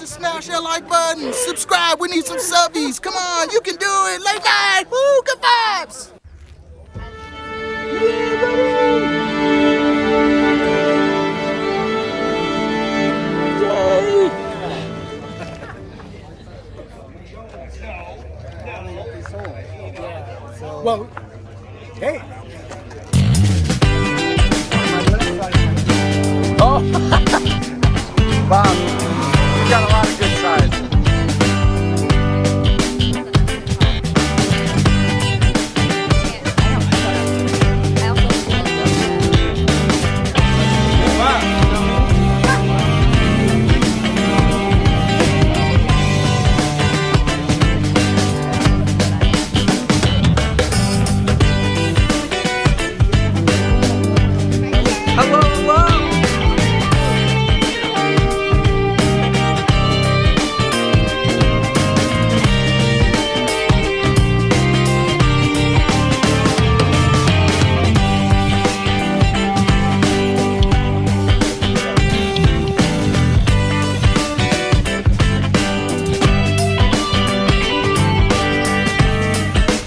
to smash that like button. Subscribe. We need some subbies. Come on, you can do it. Late night. Woo, good vibes. Well, hey. Oh, Bob, you got a lot of good sides.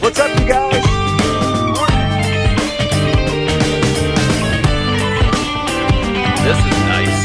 What's up, you guys? This is nice.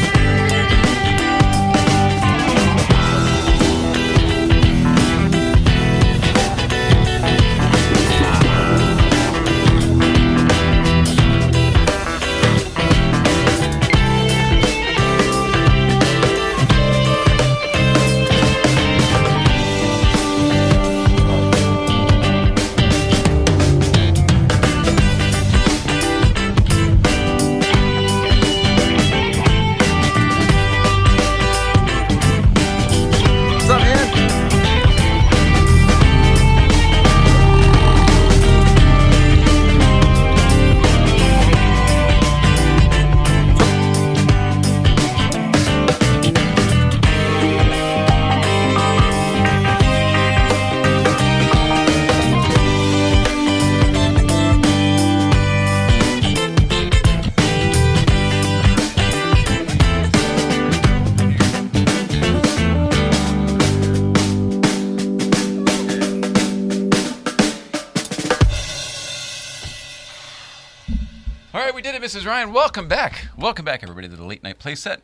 Mrs. Ryan, welcome back. Welcome back, everybody, to the Late Night Playset.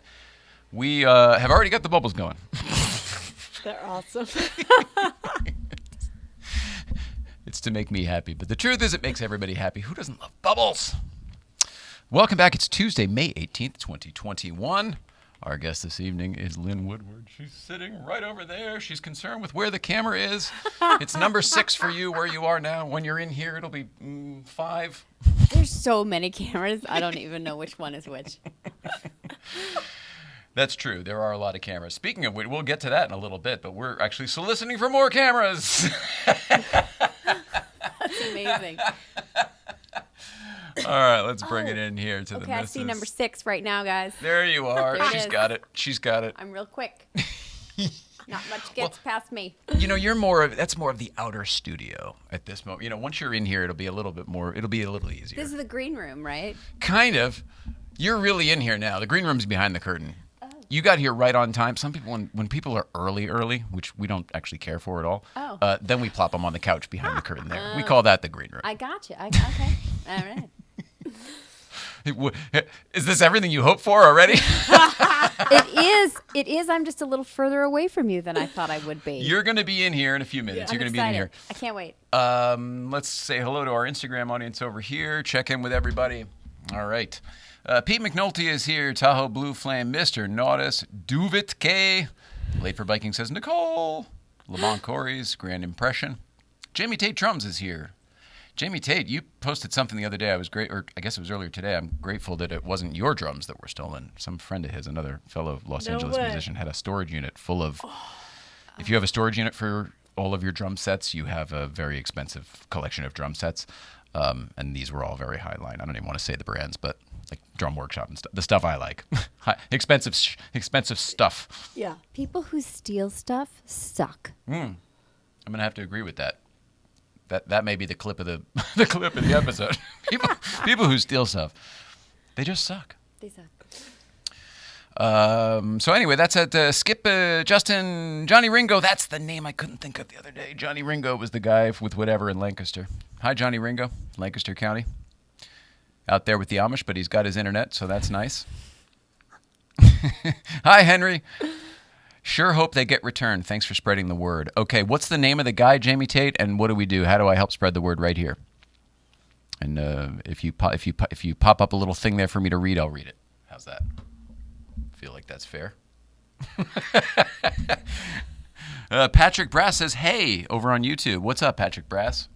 We have already got the bubbles going. They're awesome. It's to make me happy, but the truth is it makes everybody happy. Who doesn't love bubbles? Welcome back. It's Tuesday, May 18th, 2021. Our guest this evening is Lyn Woodward. She's sitting right over there. She's concerned with where the camera is. It's number 6 for you where you are now. When you're in here, it'll be 5. There's so many cameras, I don't even know which one is which. That's true. There are a lot of cameras. Speaking of which, we'll get to that in a little bit, but we're actually soliciting for more cameras. That's amazing. All right, let's bring it in here to the missus. Okay, I see number 6 right now, guys. There you are. She's got it. She's got it. I'm real quick. Not much gets past me. You know, that's more of the outer studio at this moment. You know, once you're in here, it'll be a little bit more, it'll be a little easier. This is the green room, right? Kind of. You're really in here now. The green room's behind the curtain. Oh. You got here right on time. Some people, when people are early, which we don't actually care for at all, then we plop them on the couch behind the curtain there. We call that the green room. I got you. Okay. All right. Is this everything you hoped for already? It is. I'm just a little further away from you than I thought I would be. You're going to be in here in a few minutes. You're going to be in here. I can't wait. Let's say hello to our Instagram audience over here. Check in with everybody. All right. Pete McNulty is here. Tahoe Blue Flame, Mr. Nautis, Duvit K. Late for Biking says Nicole. Lamont Corey's Grand Impression. Jamie Tate Drums is here. Jamie Tate, you posted something the other day. I was great, or I guess it was earlier today. I'm grateful that it wasn't your drums that were stolen. Some friend of his, another fellow Los Angeles musician, had a storage unit full of. If you have a storage unit for all of your drum sets, you have a very expensive collection of drum sets, and these were all very high line. I don't even want to say the brands, but like Drum Workshop and stuff. The stuff I like, expensive stuff. Yeah, people who steal stuff suck. I'm gonna have to agree with that. That may be the clip of the clip of the episode. People who steal stuff, they just suck. They suck. So anyway, that's at Skip Justin Johnny Ringo. That's the name I couldn't think of the other day. Johnny Ringo was the guy with whatever in Lancaster. Hi, Johnny Ringo, Lancaster County. Out there with the Amish, but he's got his internet, so that's nice. Hi, Henry. Sure hope they get returned. Thanks for spreading the word. Okay, what's the name of the guy, Jamie Tate, and what do we do? How do I help spread the word right here? And if you pop up a little thing there for me to read, I'll read it. How's that? Feel like that's fair. Patrick Brass says, hey, over on YouTube. What's up, Patrick Brass?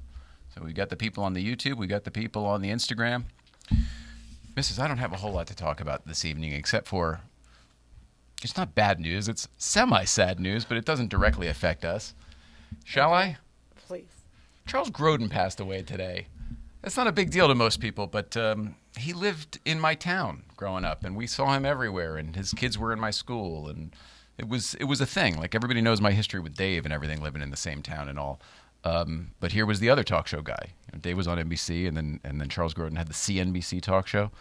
So we got the people on the YouTube. We got the people on the Instagram. Mrs., I don't have a whole lot to talk about this evening except for it's not bad news. It's semi-sad news, but it doesn't directly affect us. Shall I? Please. Charles Grodin passed away today. That's not a big deal to most people, but he lived in my town growing up, and we saw him everywhere, and his kids were in my school, and it was a thing. Like, everybody knows my history with Dave and everything, living in the same town and all. But here was the other talk show guy. You know, Dave was on NBC, and then Charles Grodin had the CNBC talk show.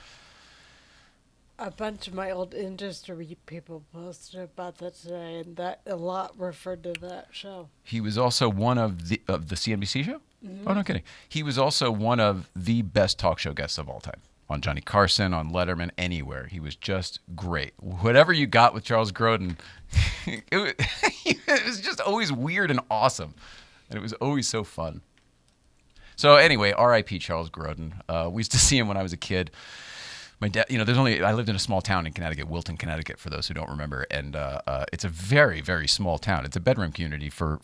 A bunch of my old industry people posted about that today, and that a lot referred to that show. He was also one of the CNBC show? Mm-hmm. Oh, no kidding. He was also one of the best talk show guests of all time. On Johnny Carson, on Letterman, anywhere. He was just great. Whatever you got with Charles Grodin, it was just always weird and awesome. And it was always so fun. So anyway, R.I.P. Charles Grodin. We used to see him when I was a kid. My dad, I lived in a small town in Connecticut, Wilton, Connecticut, for those who don't remember. And it's a very, very small town. It's a bedroom community for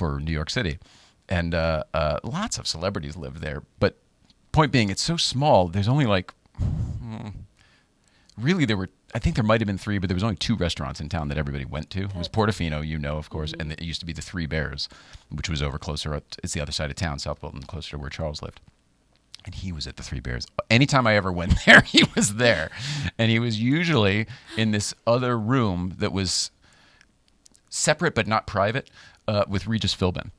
New York City. And lots of celebrities live there. But point being, it's so small, there's only I think there might have been 3, but there was only 2 restaurants in town that everybody went to. It was Portofino, of course, and it used to be the Three Bears, which was over closer, it's the other side of town, South Wilton, closer to where Charles lived. And he was at the Three Bears. Anytime I ever went there, he was there. And he was usually in this other room that was separate but not private with Regis Philbin.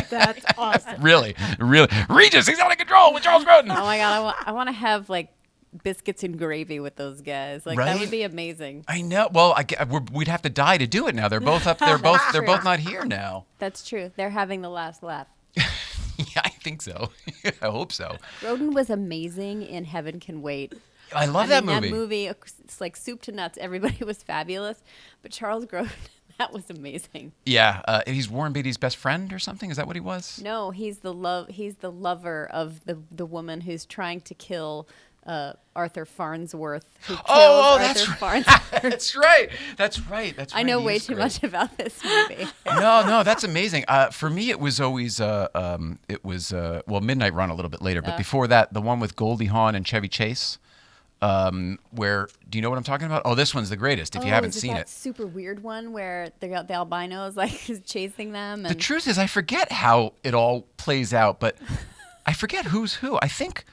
That's awesome. Really. Regis, he's out of control with Charles Grodin. Oh my God, I want to have biscuits and gravy with those guys. Right? That would be amazing. I know. Well, we'd have to die to do it now. They're both up. They're both not here now. That's true. They're having the last laugh. Yeah, I think so. I hope so. Grodin was amazing in Heaven Can Wait. I love that movie. That movie, it's like soup to nuts. Everybody was fabulous, but Charles Grodin, that was amazing. Yeah, he's Warren Beatty's best friend or something. Is that what he was? No, he's the lover of the woman who's trying to kill Arthur Farnsworth. Who kills Arthur Farnsworth. That's right. I know way too much about this movie. No, that's amazing. For me, it was always Midnight Run a little bit later, but before that, the one with Goldie Hawn and Chevy Chase. Where do you know what I'm talking about? Oh, this one's the greatest. If you haven't seen it, super weird one where the albinos is chasing them. And... The truth is, I forget how it all plays out, but I forget who's who. I think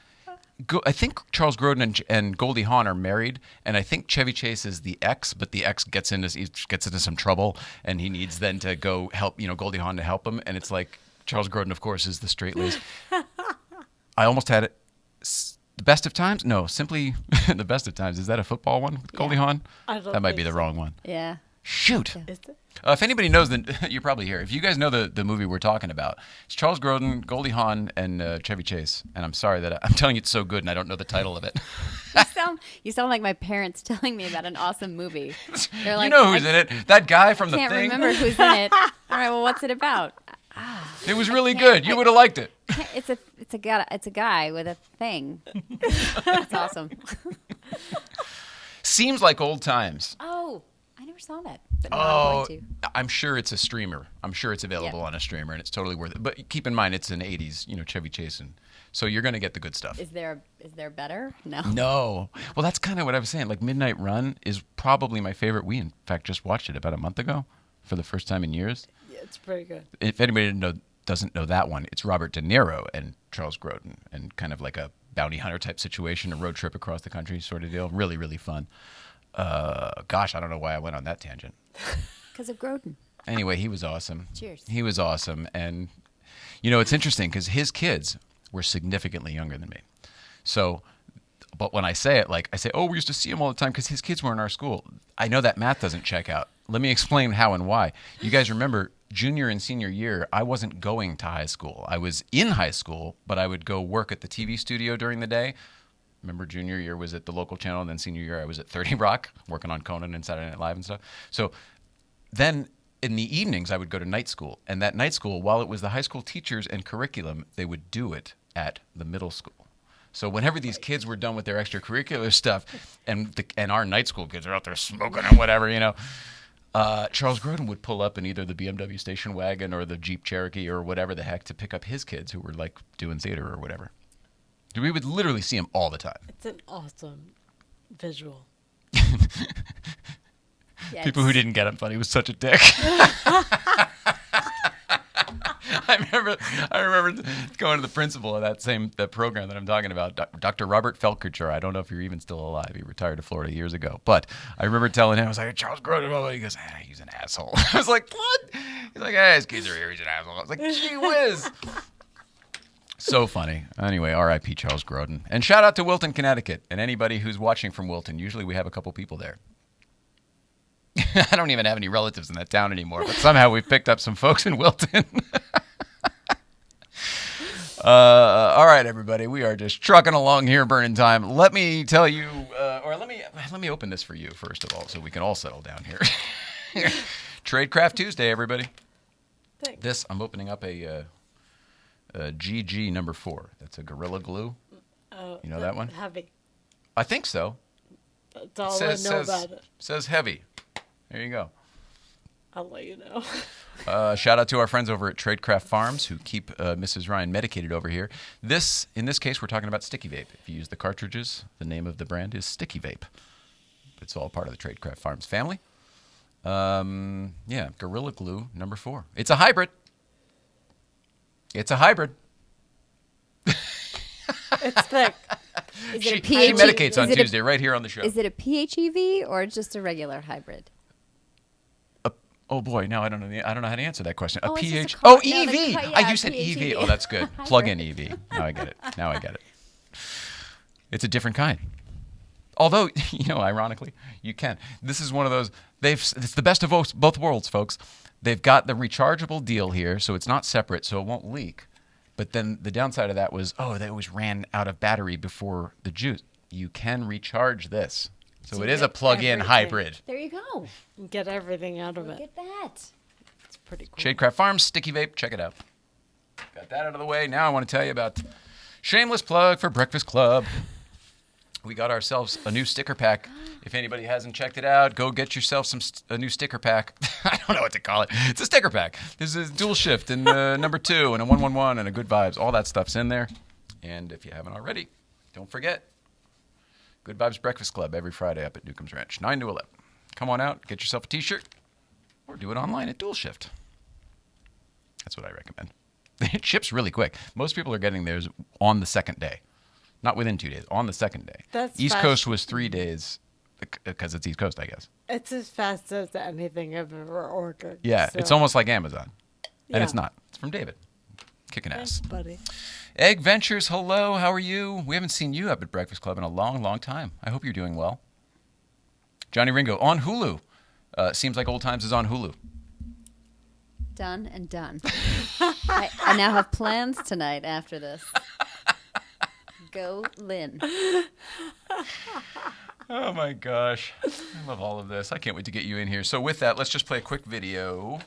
Charles Grodin and Goldie Hawn are married, and I think Chevy Chase is the ex, but the ex gets into some trouble, and he needs then to go help Goldie Hawn to help him, and it's like Charles Grodin, of course, is the straight lace. I almost had it. The Best of Times? No, simply The Best of Times. Is that a football one with Goldie Hawn? That might be the wrong one. Yeah. Shoot. Yeah. Is it? If anybody knows, then you're probably here. If you guys know the movie we're talking about, it's Charles Grodin, Goldie Hawn, and Chevy Chase. And I'm sorry that I'm telling you it's so good and I don't know the title of it. You sound like my parents telling me about an awesome movie. They're like, you know who's in it? That guy from The Thing. I can't remember who's in it. All right, well, what's it about? It was really good. You would have liked it. It's a guy with a thing. That's awesome. Seems like old times. Oh, I never saw that. But now I'm going to. I'm sure it's a streamer. I'm sure it's available on a streamer, and it's totally worth it. But keep in mind, it's an '80s, Chevy Chase, and so you're going to get the good stuff. Is there better? No. No. Well, that's kind of what I was saying. Like Midnight Run is probably my favorite. We, in fact, just watched it about a month ago for the first time in years. Yeah, it's pretty good. If anybody doesn't know that one, it's Robert De Niro and Charles Grodin, and kind of like a bounty hunter type situation, a road trip across the country sort of deal. Really, really fun. Gosh, I don't know why I went on that tangent. Because of Grodin. Anyway, he was awesome. Cheers. He was awesome. And, it's interesting because his kids were significantly younger than me. So But when I say it, like I say, oh, we used to see him all the time because his kids were in our school. I know that math doesn't check out. Let me explain how and why. You guys remember junior and senior year, I wasn't going to high school. I was in high school, but I would go work at the TV studio during the day. Remember, junior year was at the local channel, and then senior year I was at 30 Rock, working on Conan and Saturday Night Live and stuff. So then in the evenings, I would go to night school. And that night school, while it was the high school teachers and curriculum, they would do it at the middle school. So whenever these kids were done with their extracurricular stuff, and our night school kids are out there smoking and whatever, Charles Grodin would pull up in either the BMW station wagon or the Jeep Cherokee or whatever the heck to pick up his kids who were like doing theater or whatever. We would literally see him all the time. It's an awesome visual. Yes. People who didn't get him thought he was such a dick. I remember going to the principal of that program that I'm talking about, Dr. Robert Felkercher. I don't know if you're even still alive. He retired to Florida years ago. But I remember telling him, I was like, Charles Grodin. He goes, he's an asshole. I was like, what? He's like, his kids are here. He's an asshole. I was like, gee whiz. So funny. Anyway, R.I.P. Charles Grodin. And shout out to Wilton, Connecticut, and anybody who's watching from Wilton. Usually we have a couple people there. I don't even have any relatives in that town anymore, but somehow we've picked up some folks in Wilton. All right, everybody, we are just trucking along here, burning time. Let me tell you, or let me open this for you first of all, so we can all settle down here. Tradecraft Tuesday, everybody. Thanks. I'm opening up a GG number 4. That's a Gorilla Glue. Oh, You know that one? Heavy. I think so. That's all I know about it. Says heavy. There you go. I'll let you know. Shout out to our friends over at Tradecraft Farms who keep Mrs. Ryan medicated over here. In this case, we're talking about Sticky Vape. If you use the cartridges, the name of the brand is Sticky Vape. It's all part of the Tradecraft Farms family. Gorilla Glue number 4. It's a hybrid. It's thick. Is She it a PHEV? medicates on Tuesday right here on the show. Is it a PHEV or just a regular hybrid? Oh boy, now I don't know how to answer that question. Oh, it's just a EV. car- no, the car- yeah, You said PHEV. EV. Oh, that's good. Plug-in EV. Now I get it. It's a different kind. Although, ironically, you can. This is one of those. It's the best of both worlds, folks. They've got the rechargeable deal here, so it's not separate, so it won't leak. But then the downside of that was, they always ran out of battery before the juice. You can recharge this. So it is a plug-in hybrid. There you go. Get everything out of Look it. at that. It's pretty cool. Tradecraft Farms, Sticky Vape, check it out. Got that out of the way. Now I want to tell you about shameless plug for Breakfast Club. We got ourselves a new sticker pack. If anybody hasn't checked it out, go get yourself a new sticker pack. I don't know what to call it. It's a sticker pack. There's a dual shift and number 2 and a 111 and a good vibes. All that stuff's in there. And if you haven't already, don't forget, Good Vibes Breakfast Club every Friday up at Newcomb's Ranch, 9 to 11. Come on out, get yourself a T-shirt, or do it online at Dual Shift. That's what I recommend. It ships really quick. Most people are getting theirs on the second day. Not within 2 days, on the second day. That's East fast. Coast was 3 days, because it's East Coast, I guess. It's as fast as anything I've ever ordered. Yeah, so. it's almost like Amazon. And Yeah. it's not. It's from David. Kicking Thanks, ass. buddy. Egg Ventures, hello, how are you? We haven't seen you up at Breakfast Club in a long, long time. I hope you're doing well. Johnny Ringo, on Hulu. Seems like Old Times is on Hulu. Done and done. I now have plans tonight after this. Go, Lynn. Oh my gosh. I love all of this. I can't wait to get you in here. So with that, let's just play a quick video.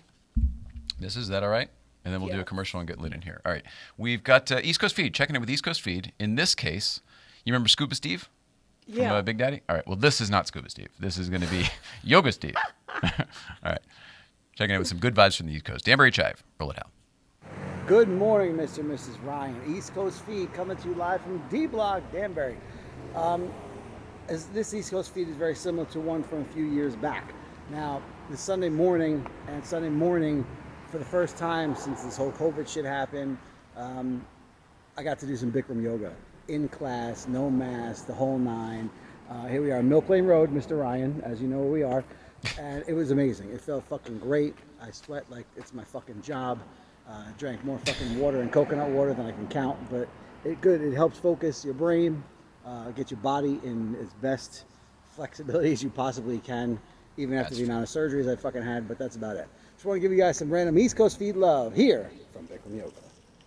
Is that all right? And then we'll do a commercial and get Lynn in here. All right. We've got East Coast Feed, checking in with East Coast Feed. In this case, you remember Scuba Steve from Big Daddy? All right. Well, this is not Scuba Steve. This is going to be Yoga Steve. All right. Checking in with some good vibes from the East Coast. Danbury Chive, roll it out. Good morning, Mr. and Mrs. Ryan. East Coast Feed coming to you live from D Block, Danbury. As this East Coast Feed is very similar to one from a few years back. Now, this Sunday morning, for the first time since this whole COVID shit happened, I got to do some Bikram yoga in class, no mask, the whole nine. Here we are, Milk Lane Road, Mr. Ryan, as you know where we are. And it was amazing. It felt fucking great. I sweat like it's my fucking job. Drank more fucking water and coconut water than I can count, but it helps focus your brain. get your body in its best flexibility as you possibly can, even after the amount of surgeries I fucking had, but that's about it. Just want to give you guys some random East Coast feed love here from Bikram Yoga.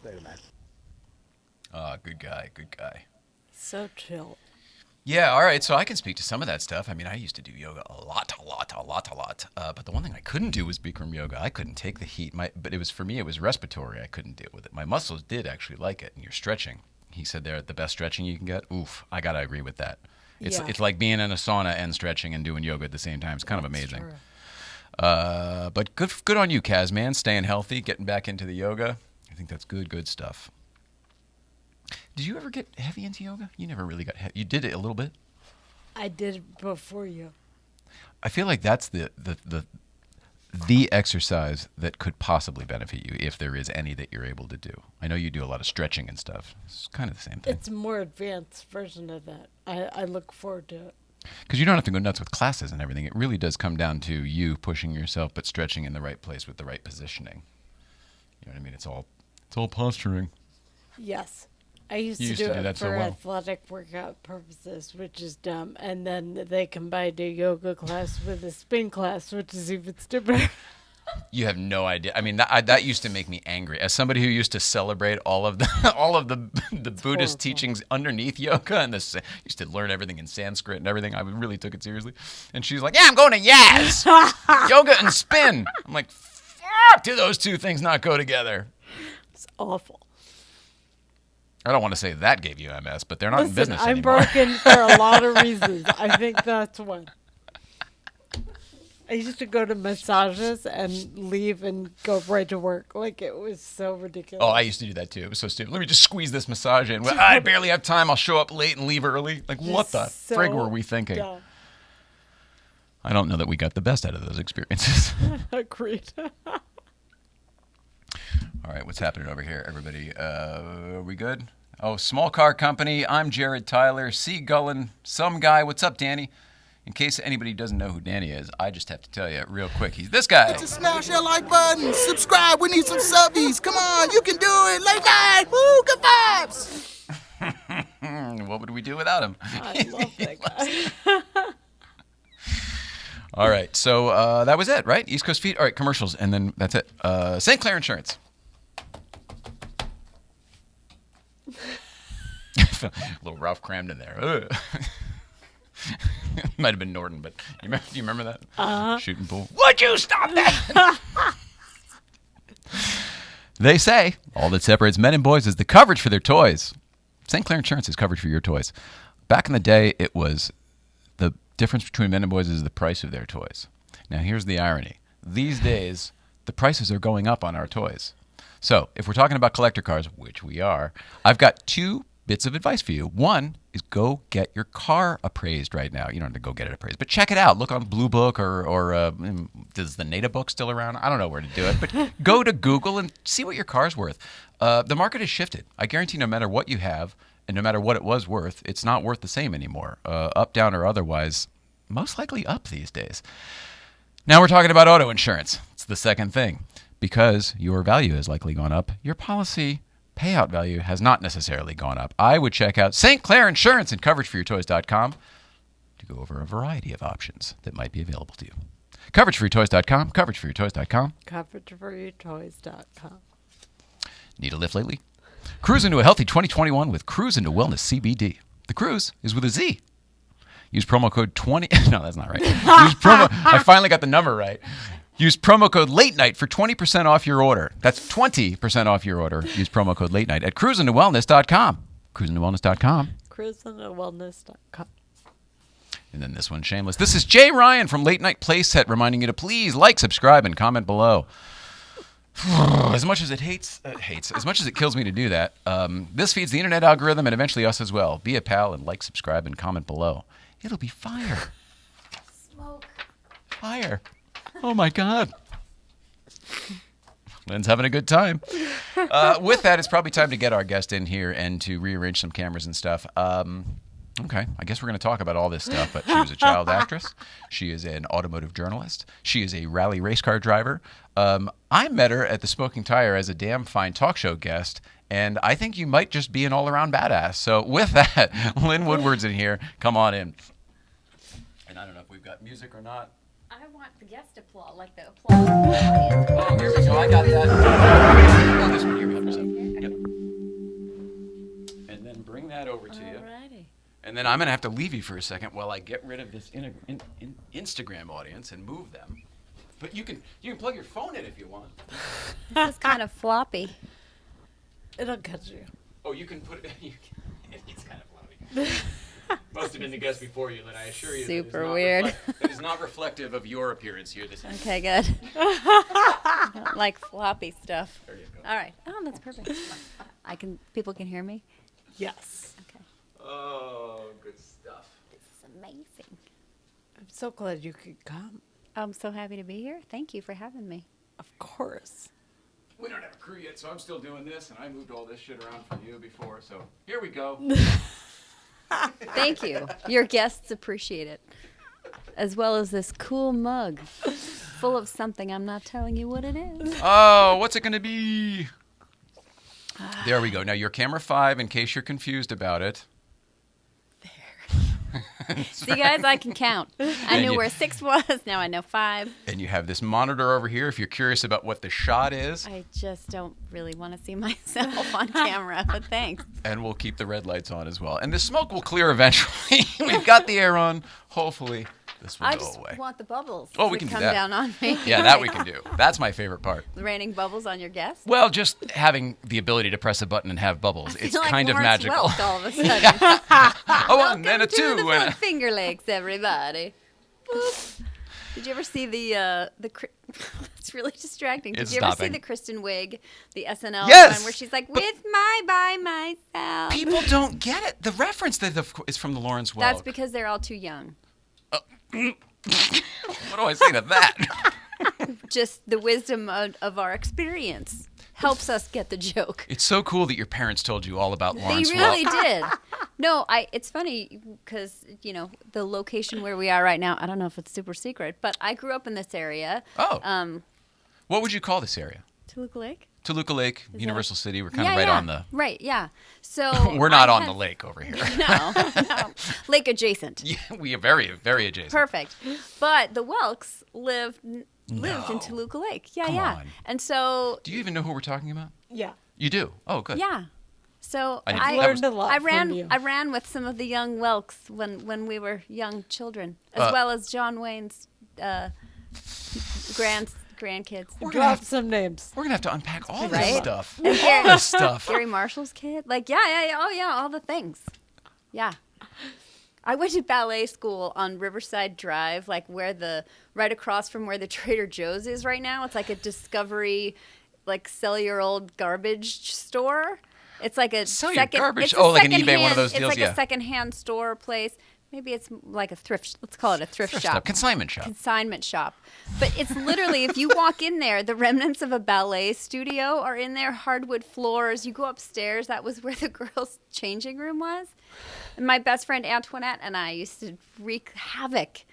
Later, man. Good guy, good guy. So chill. Yeah, all right, so I can speak to some of that stuff. I mean, I used to do yoga a lot. But the one thing I couldn't do was Bikram yoga. I couldn't take the heat. But it was, for me, it was respiratory. I couldn't deal with it. My muscles did actually like it, and you're stretching. He said they're the best stretching you can get. Oof, I got to agree with that. It's like being in a sauna and stretching and doing yoga at the same time. It's kind of amazing. True. But good on you, Kaz, man. Staying healthy, getting back into the yoga. I think that's good stuff. Did you ever get heavy into yoga? You never really got heavy. You did it a little bit? I did it before you. I feel like that's the exercise that could possibly benefit you, if there is any that you're able to do. I know you do a lot of stretching and stuff. It's kind of the same thing. It's a more advanced version of that. I look forward to it. Because you don't have to go nuts with classes and everything. It really does come down to you pushing yourself, but stretching in the right place with the right positioning. You know what I mean? It's all posturing. Yes. I used to do it for athletic workout purposes, which is dumb. And then they combined a yoga class with a spin class, which is even stupider. You have no idea. I mean, that used to make me angry. As somebody who used to celebrate all of the Buddhist teachings underneath yoga, and used to learn everything in Sanskrit and everything, I really took it seriously. And she's like, "Yeah, I'm going to Yaz, yoga and spin." I'm like, "Fuck, do those two things not go together?" It's awful. I don't want to say that gave you MS, but they're not in business anymore. I'm broken for a lot of reasons. I think that's one. I used to go to massages and leave and go right to work. Like, it was so ridiculous. Oh, I used to do that too. It was so stupid. Let me just squeeze this massage in. Well, I barely have time. I'll show up late and leave early. Like, what the frig were we thinking? Dumb. I don't know that we got the best out of those experiences. Agreed. All right, what's happening over here, everybody? Are we good? Oh, Small Car Company. I'm Jared Tyler. C. Gullen. Some guy. What's up, Danny? In case anybody doesn't know who Danny is, I just have to tell you real quick. He's this guy. Just smash that like button. Subscribe. We need some subbies. Come on, you can do it. Late night. Woo, good vibes. What would we do without him? I love that guy. All right, so that was it, right? East Coast Feed. All right, commercials, and then that's it. St. Clair Insurance. A little Ralph Cramden there. Might have been Norton, but do you remember that? Shooting pool. Would you stop that? They say all that separates men and boys is the coverage for their toys. St. Clair Insurance is coverage for your toys. Back in the day, it was the difference between men and boys is the price of their toys. Now, here's the irony. These days, the prices are going up on our toys. So, if we're talking about collector cars, which we are, I've got two bits of advice for you. One is go get your car appraised right now. You don't have to go get it appraised, but check it out. Look on Blue Book or does the NADA book still around? I don't know where to do it, but go to Google and see what your car's worth. The market has shifted. I guarantee no matter what you have and no matter what it was worth, it's not worth the same anymore. Up, down, or otherwise, most likely up these days. Now we're talking about auto insurance. It's the second thing. Because your value has likely gone up, your policy payout value has not necessarily gone up. I would check out St. Clair Insurance and CoverageForYourToys.com to go over a variety of options that might be available to you. CoverageForYourToys.com, CoverageForYourToys.com. CoverageForYourToys.com. Need a lift lately? Cruise into a healthy 2021 with Cruise into Wellness CBD. The cruise is with a Z. Use promo code 20. No, that's not right. I finally got the number right. Use promo code Late Night for 20% off your order. That's 20% off your order. Use promo code Late Night at cruisingtowellness.com. Cruisingtowellness.com. Cruisingtowellness.com. And then this one's shameless. This is Jay Ryan from Late Night Playset reminding you to please like, subscribe, and comment below. As much as it as much as it kills me to do that, this feeds the internet algorithm and eventually us as well. Be a pal and like, subscribe, and comment below. It'll be fire. Smoke. Fire. Oh, my God. Lynn's having a good time. With that, it's probably time to get our guest in here and to rearrange some cameras and stuff. Okay, I guess we're going to talk about all this stuff, but she was a child actress. She is an automotive journalist. She is a rally race car driver. I met her at the Smoking Tire as a damn fine talk show guest, and I think you might just be an all-around badass. So with that, Lyn Woodward's in here. Come on in. And I don't know if we've got music or not. I want the guest applause, like the applause. Oh, here we go. I got that. Oh, this one here. We have this up. Yep. And then bring that over to you. Alrighty. And then I'm going to have to leave you for a second while I get rid of this Instagram audience and move them. But you can plug your phone in if you want. This is kind of floppy. It'll catch you. Oh, you can put it. It's kind of floppy. Must have been the guest before you, Lynn. I assure you. Super weird. It is not reflective of your appearance here this evening. Okay, good. I don't like floppy stuff. There you go. All right. Oh, that's perfect. People can hear me? Yes. Okay. Oh, good stuff. This is amazing. I'm so glad you could come. I'm so happy to be here. Thank you for having me. Of course. We don't have a crew yet, so I'm still doing this, and I moved all this shit around for you before, so here we go. Thank you. Your guests appreciate it. As well as this cool mug full of something I'm not telling you what it is. Oh, what's it going to be? There we go. Now, your camera 5, in case you're confused about it. See, guys, I can count. I knew where 6 was. Now I know 5. And you have this monitor over here if you're curious about what the shot is. I just don't really want to see myself on camera, but thanks. And we'll keep the red lights on as well. And the smoke will clear eventually. We've got the air on. Hopefully, this will I go just away. want the bubbles Oh, we to can do come that. down on me. Yeah, that we can do. That's my favorite part. Raining bubbles on your guests. Well, just having the ability to press a button and have bubbles. I It's feel like kind of Lawrence magical. Welk all of a sudden. Oh, and then a Welcome to 2. the and Foot Finger Lakes, everybody. Boop. Did you ever see the it's really distracting. Did It's you ever see stopping. the Kristen Wiig, the SNL Yes! one where she's like, with by myself? People don't get it. The reference that is from the Lawrence Welk. That's because they're all too young. What do I say to that? Just the wisdom of our experience helps us get the joke. It's so cool that your parents told you all about Lawrence They really Welk. did. No, it's funny because, the location where we are right now, I don't know if it's super secret, but I grew up in this area. Oh. What would you call this area? Toluca Lake? Toluca Lake, Universal City. We're kind of Yeah, right yeah. on the... Right, yeah. So We're not I on have- the lake over here. No. Lake adjacent. Yeah, we are very, very adjacent. Perfect. But the Welks lived in Toluca Lake. Yeah, Come yeah. on. And so, Do you even know who we're talking about? Yeah. You do? Oh, good. yeah. So I I learned a lot ran from you. I ran with some of the young Welks when we were young children, as well as John Wayne's grandkids. Drop some names. We're going to have to unpack all this Right? stuff. And All this stuff. Gary Marshall's kid. Like, yeah, oh yeah, all the things. Yeah. I went to ballet school on Riverside Drive, like right across from where the Trader Joe's is right now. It's like a Discovery, like sell your old garbage store. It's like a Sell your second, garbage? it's a Oh, like an eBay, secondhand- one of those deals, It's like yeah. a secondhand store place. Maybe it's like a thrift. Let's call it a thrift shop. Stuff. Consignment shop. Consignment shop. But it's literally, if you walk in there, the remnants of a ballet studio are in there, hardwood floors. You go upstairs. That was where the girls' changing room was. And my best friend Antoinette and I used to wreak havoc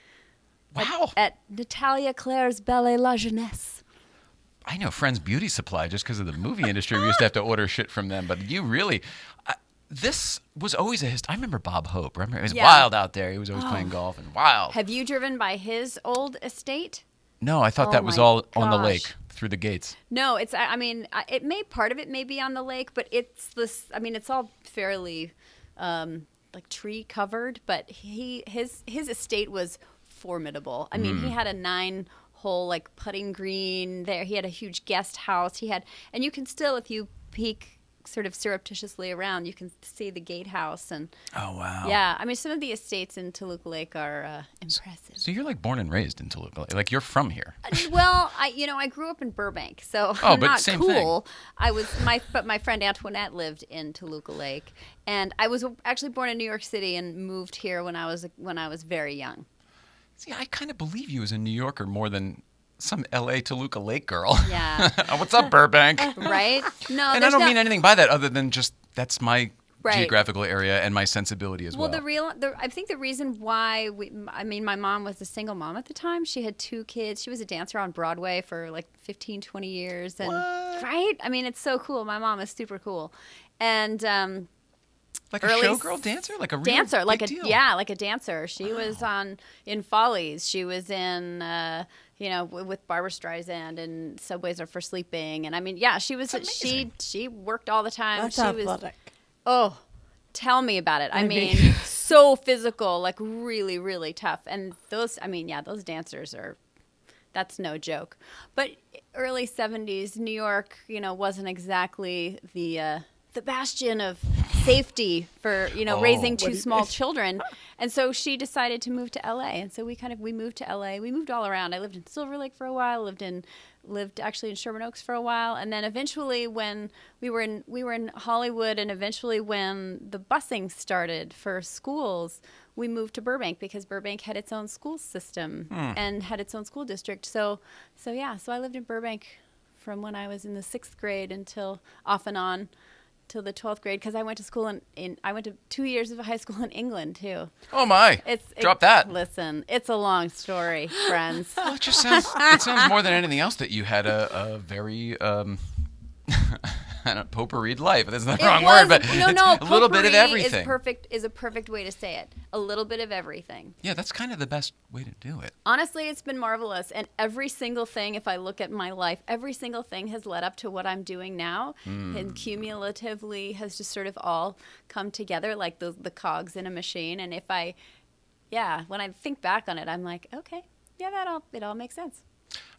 Wow. at Natalia Claire's Ballet La Jeunesse. I know Friends Beauty Supply just because of the movie industry. We used to have to order shit from them. But you really... this was always I remember Bob Hope. Remember? It was Yeah. wild out there. He was always playing golf and wild. Have you driven by his old estate? No, I thought Oh that was my all on the gosh. lake through the gates. No, it's. I mean, part of it may be on the lake, but it's this. I mean, it's all fairly like tree covered. But his estate was formidable. I mean, he had a 9-hole like putting green there. He had a huge guest house. And you can still, if you peek sort of surreptitiously around, you can see the gatehouse and. Oh, wow. Yeah, I mean, some of the estates in Toluca Lake are impressive. So you're like born and raised in Toluca. Like you're from here. Well, I grew up in Burbank, so Oh, I'm but not same cool. But my friend Antoinette lived in Toluca Lake, and I was actually born in New York City and moved here when I was very young. See, I kind of believe you as a New Yorker more than some L.A. Toluca Lake girl. Yeah. What's up, Burbank? Right? No, And I don't mean anything by that other than just that's my geographical area and my sensibility as well. I think the reason why my mom was a single mom at the time. She had 2 kids. She was a dancer on Broadway for like 15, 20 years. And, right? I mean, it's so cool. My mom is super cool. And like a showgirl dancer? Like a real dancer, big deal. like a dancer. She was in Follies. She was in with Barbra Streisand and Subways Are for Sleeping. And I mean, yeah, she was she worked all the time. That's she athletic. Oh, tell me about it. I mean, so physical, like really, really tough. And those dancers that's no joke. But early 70s, New York, wasn't exactly the bastion of safety for, raising 2 small children. And so she decided to move to LA. And so we moved to LA. We moved all around. I lived in Silver Lake for a while, lived actually in Sherman Oaks for a while. And then eventually when we were in Hollywood, and eventually when the busing started for schools, we moved to Burbank because Burbank had its own school system and had its own school district. So I lived in Burbank from when I was in the 6th grade until off and on till the 12th grade, because I went to school I went to 2 years of high school in England too. Oh my! Drop that. Listen, it's a long story, friends. Well, it just sounds more than anything else that you had a very potpourried life. That's not the wrong word, but a little bit of everything. Is a perfect way to say it. A little bit of everything. Yeah, that's kind of the best way to do it. Honestly, it's been marvelous. And every single thing, if I look at my life, every single thing has led up to what I'm doing now. And cumulatively has just sort of all come together like the cogs in a machine. And when I think back on it, I'm like, okay, yeah, it all makes sense.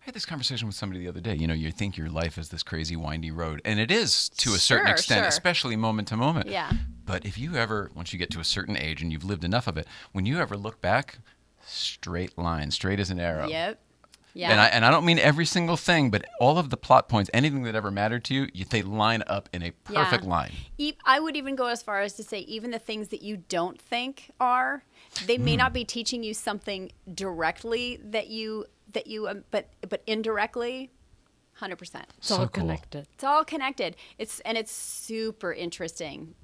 I had this conversation with somebody the other day. You think your life is this crazy windy road, and it is to a certain extent, especially moment to moment. Yeah. But if you ever, once you get to a certain age and you've lived enough of it, when you ever look back, straight line, straight as an arrow. Yep. Yeah. And I don't mean every single thing, but all of the plot points, anything that ever mattered to you, they line up in a perfect line. I would even go as far as to say even the things that you don't think are, they may not be teaching you something directly but indirectly, 100%. It's all connected. It's all connected. It's super interesting.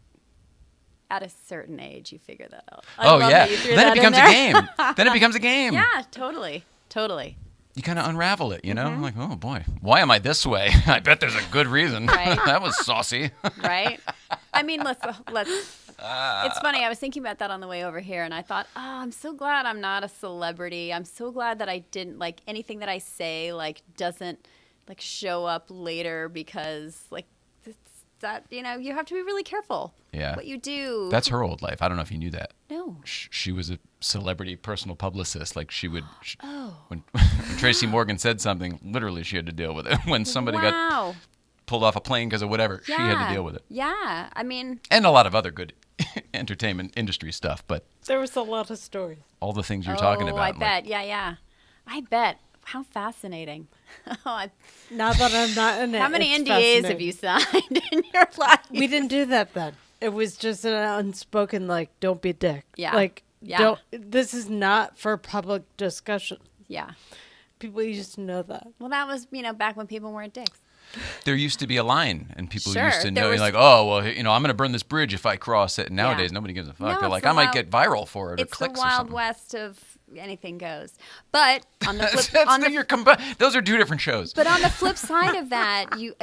At a certain age, you figure that out. Then it becomes a game. Then it becomes a game. Yeah, totally. You kind of unravel it, I'm like, oh boy, why am I this way? I bet there's a good reason. Right. That was saucy. Right? I mean, let's. It's funny. I was thinking about that on the way over here, and I thought, I'm so glad I'm not a celebrity. I'm so glad that I didn't anything that I say doesn't show up later because that you have to be really careful. Yeah. What you do. That's her old life. I don't know if you knew that. No. She was a celebrity personal publicist. She would. When Tracy Morgan said something, literally she had to deal with it. When somebody got pulled off a plane because of whatever, she had to deal with it. Yeah, I mean. And a lot of other good entertainment industry stuff, but there was a lot of stories. All the things you're talking about. I bet. Yeah. I bet. How fascinating. Now that I'm not in it. How many NDAs have you signed in your life? We didn't do that then. It was just an unspoken, don't be a dick. Yeah. Don't. This is not for public discussion. Yeah. People used to know that. Well, that was, back when people weren't dicks. There used to be a line, and people used to know, I'm going to burn this bridge if I cross it. And nowadays, nobody gives a fuck. No, they're like, I might get viral for it or clicks or something. It's the Wild West of anything goes. But on the flip, those are 2 different shows. But on the flip side of that, you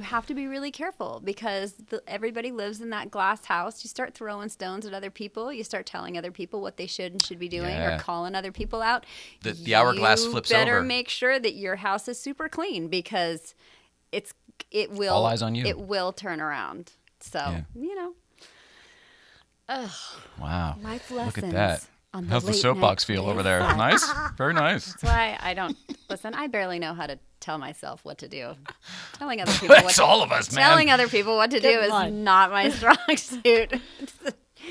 have to be really careful because everybody lives in that glass house. You start throwing stones at other people. You start telling other people what they should and should be doing or calling other people out. The hourglass flips over. You better make sure that your house is super clean because it will. All eyes on you. It will turn around. So, Wow. Life lessons. Look at that. How's the late soapbox night feel over there? Nice? Very nice. That's why I don't listen. I barely know how to tell myself what to do. Telling other people. That's all of us, man. Telling other people what to do is not my strong suit.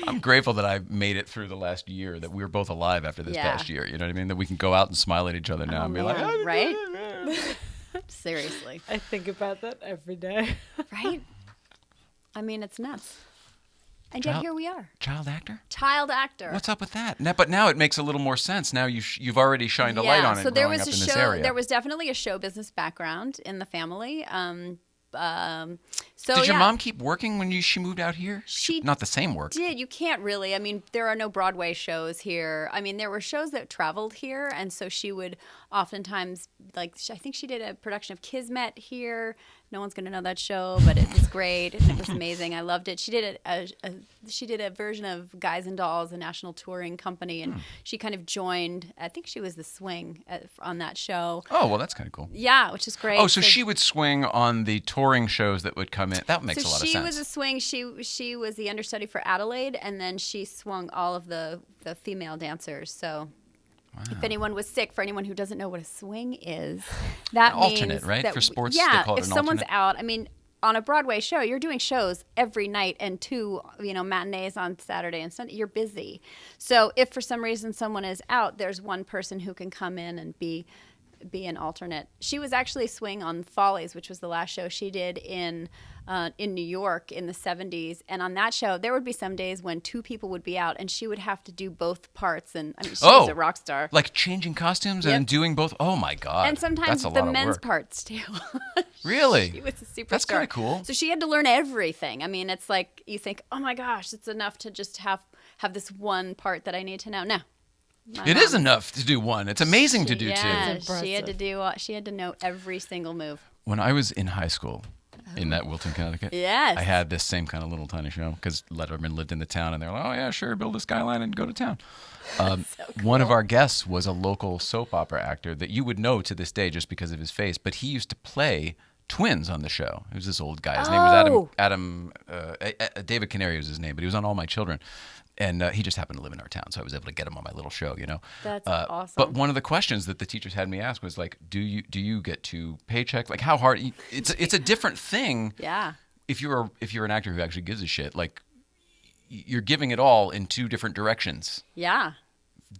I'm grateful that I made it through the last year. That we were both alive after this past year. You know what I mean? That we can go out and smile at each other now and be like, right? Seriously. I think about that every day. Right? I mean, it's nuts. And yet here we are. Child actor? Child actor. What's up with that? But now it makes a little more sense. Now you've already shined a light on it so there growing was up a in show, this area. There was definitely a show business background in the family. So Did your yeah, mom keep working when she moved out here? She Not the same work. did. You can't really. I mean, there are no Broadway shows here. I mean, there were shows that traveled here, and so she would oftentimes, like, I think she did a production of Kismet here. No one's gonna know that show, but it was great and it was amazing. I loved it. She did a version of Guys and Dolls, a national touring company, and she kind of joined. I think she was the swing on that show. Oh, well, that's kind of cool. Yeah, which is great. Oh, so she would swing on the touring shows that would come in. That makes a lot of sense. So she was a swing. She was the understudy for Adelaide, and then she swung all of the female dancers. So if anyone was sick, for anyone who doesn't know what a swing is, that An means alternate, right? that For sports, yeah, they call it if an someone's alternate. out, I mean, on a Broadway show, you're doing shows every night and 2, matinees on Saturday and Sunday. You're busy. So if for some reason someone is out, there's one person who can come in and be an alternate. She was actually swing on Follies, which was the last show she did in New York in the 70s. And on that show, there would be some days when 2 people would be out, and she would have to do both parts. And I mean, she was a rock star. Like changing costumes and doing both. Oh my God. And sometimes that's a the lot of men's work. parts too. Really? She was a superstar. That's kinda cool. So she had to learn everything. I mean, it's like you think, oh my gosh, it's enough to just have this one part that I need to know. No. It is enough to do one. It's amazing to do Yeah, two. she had to she had to know every single move. When I was in high school in that Wilton, Connecticut, Yes. I had this same kind of little tiny show because Letterman lived in the town, and they were like, oh, yeah, sure, build a skyline and go to town. One of our guests was a local soap opera actor that you would know to this day just because of his face, but he used to play twins on the show. He was this old guy. His name was David Canary was his name, but he was on All My Children. And he just happened to live in our town, so I was able to get him on my little show, That's awesome. But one of the questions that the teachers had me ask was like, do you get 2 paychecks? Like, how hard? It's a different thing. Yeah. If you're an actor who actually gives a shit, like you're giving it all in 2 different directions Yeah.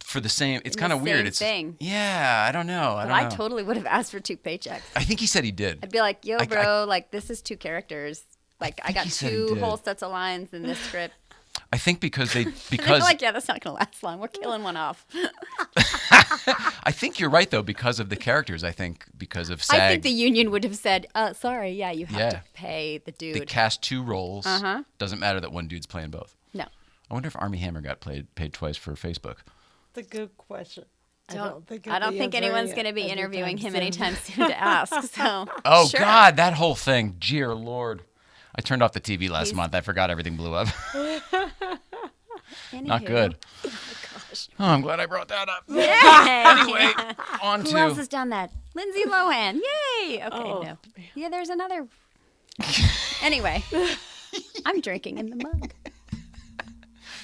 for the same. It's The kind of weird. same It's thing. Yeah, I don't know. But I totally would have asked for 2 paychecks. I think he said he did. I'd be like, yo, I- bro, like this is 2 characters. Like I think got he said he 2 did. whole sets of lines in this script. I think because They're like, yeah, that's not gonna last long. We're killing one off. I think you're right though because of the characters. I think because of SAG. I think the union would have said, sorry, yeah, you have Yeah. to pay the dude. they cast 2 roles. Uh-huh. Doesn't matter that one dude's playing both. No. I wonder if Armie Hammer got paid twice for Facebook. That's a good question. I don't think I'll be anyone's answering going to it be anytime interviewing him soon. anytime soon to ask. So, Oh sure. God, that whole thing. Dear Lord. I turned off the TV last He's- month. I forgot everything blew up. Not Anywho. good. Oh, gosh. Oh, I'm glad I brought that up. Yay! Anyway, on Who to else has done that? Lindsay Lohan. Yay! Okay, Oh. no. Yeah, there's another. Anyway, I'm drinking in the mug.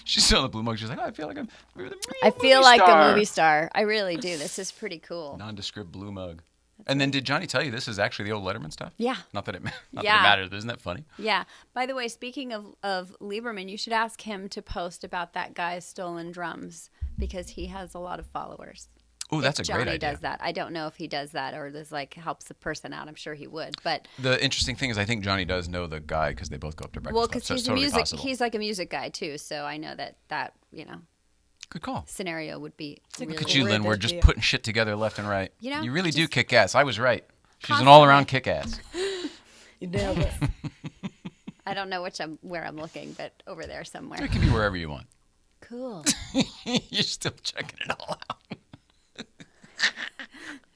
She's still in the blue mug. She's like, oh, I feel like we're the real I feel movie like star. a movie star. I really do. This is pretty cool. Nondescript blue mug. And then did Johnny tell you this is actually the old Letterman stuff? Yeah. Not that it Yeah. matters, but isn't that funny? Yeah. By the way, speaking of Lieberman, you should ask him to post about that guy's stolen drums because he has a lot of followers. Oh, that's If a great Johnny idea. does that. I don't know if he does that or there's like helps a person out. I'm sure he would, but The interesting thing is I think Johnny does know the guy because they both go up to Breakfast well, Club, because so he's it's totally a music, possible. he's like a music guy too. So I know that Good call. scenario would be really Look at you, Weird Lynn. We're just idea. putting shit together left and right. You know, you really do just- kick ass. I was right. She's an Constantly. all-around kick ass. You nailed it. I don't know where I'm looking, but over there somewhere. It can be wherever you want. Cool. You're still checking it all out.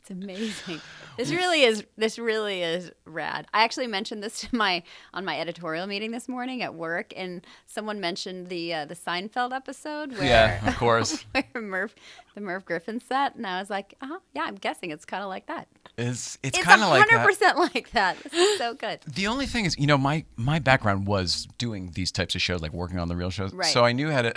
It's amazing. This really is rad. I actually mentioned this to on my editorial meeting this morning at work, and someone mentioned the Seinfeld episode where Yeah, of course. where the Merv Griffin set, and I was like, yeah, I'm guessing it's kind of like that. It's It's kind of like 100% that. like that. This is so good. The only thing is, my background was doing these types of shows, like working on the real shows. Right. So I knew how to.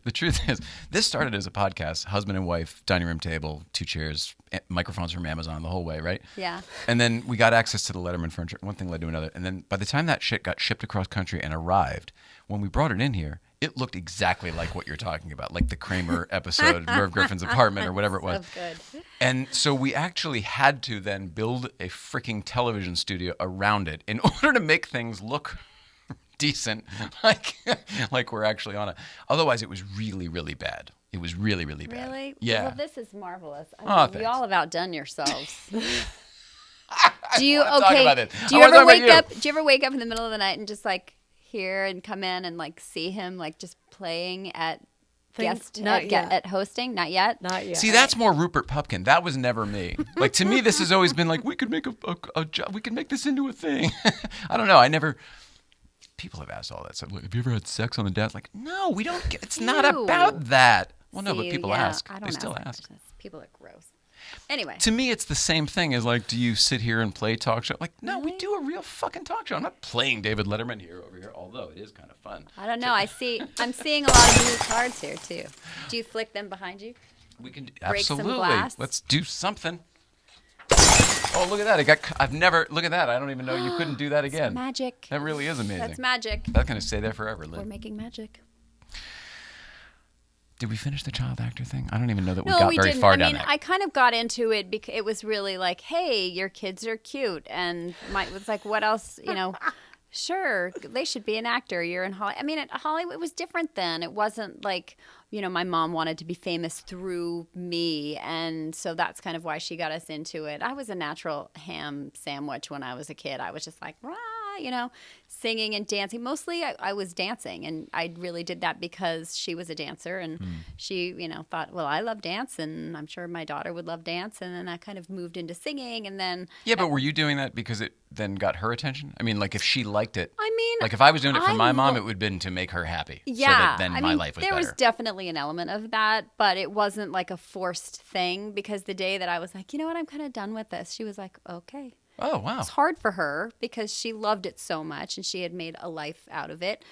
The truth is, this started as a podcast, husband and wife, dining room table, 2 chairs, microphones from Amazon, the whole way, right? Yeah. And then we got access to the Letterman furniture. One thing led to another. And then by the time that shit got shipped across country and arrived, when we brought it in here, it looked exactly like what you're talking about, like the Kramer episode, Merv Griffin's apartment or whatever it was. So good. And so we actually had to then build a freaking television studio around it in order to make things look decent, like we're actually on it. Otherwise, it was really, really bad. It was really, really bad. Really? Yeah. Well, this is marvelous. I Oh, mean, you thanks. all have outdone yourselves. Do you wanna talk okay? about it. Do I you wanna ever talk about wake you. up? Do you ever wake up in the middle of the night and just like hear and come in and like see him like just playing at at hosting? Not yet. Not yet. See, that's more Rupert Pupkin. That was never me. Like, to me, this has always been like, we could make a job. We could make this into a thing. I don't know. I never. People have asked all that stuff. Like, have you ever had sex on the dance? Like, no, we don't. It's not Ew. about that. Well, no, but See, people yeah, ask. I don't They still that ask. question. People are gross. Anyway. To me, it's the same thing as like, do you sit here and play talk show? Like, no, we do a real fucking talk show. I'm not playing David Letterman over here, although it is kind of fun. I don't know. I'm seeing a lot of new cards here too. Do you flick them behind you? We can Break some absolutely. glass? Let's do something. Oh, look at that! I've never. Look at that! I don't even know you couldn't do that again. Magic. That really is amazing. That's magic. That's gonna stay there forever, We're Lynn. making magic. Did we finish the child actor thing? I don't even know that we No, got we very didn't. far I down mean, there. I kind of got into it because it was really like, hey, your kids are cute, and Mike was like, what else? You know, sure, they should be an actor. You're in Hollywood. I mean, at Hollywood, it was different then. It wasn't like, you know, my mom wanted to be famous through me, and so that's kind of why she got us into it. I was a natural ham sandwich when I was a kid. I was just like, rah, you know, singing and dancing. Mostly I was dancing, and I really did that because she was a dancer, and she, you know, thought, well, I love dance, and I'm sure my daughter would love dance, and then that kind of moved into singing, and then... Yeah, but were you doing that because it then got her attention? I mean, like if she liked it. I mean... Like if I was doing it for I my mom, lo- it would have been to make her happy. Yeah, So that then I my mean, life was there better. was definitely an element of that, but it wasn't like a forced thing because the day that I was like, you know what, I'm kind of done with this, she was like, okay. Oh, wow. It's hard for her because she loved it so much and she had made a life out of it.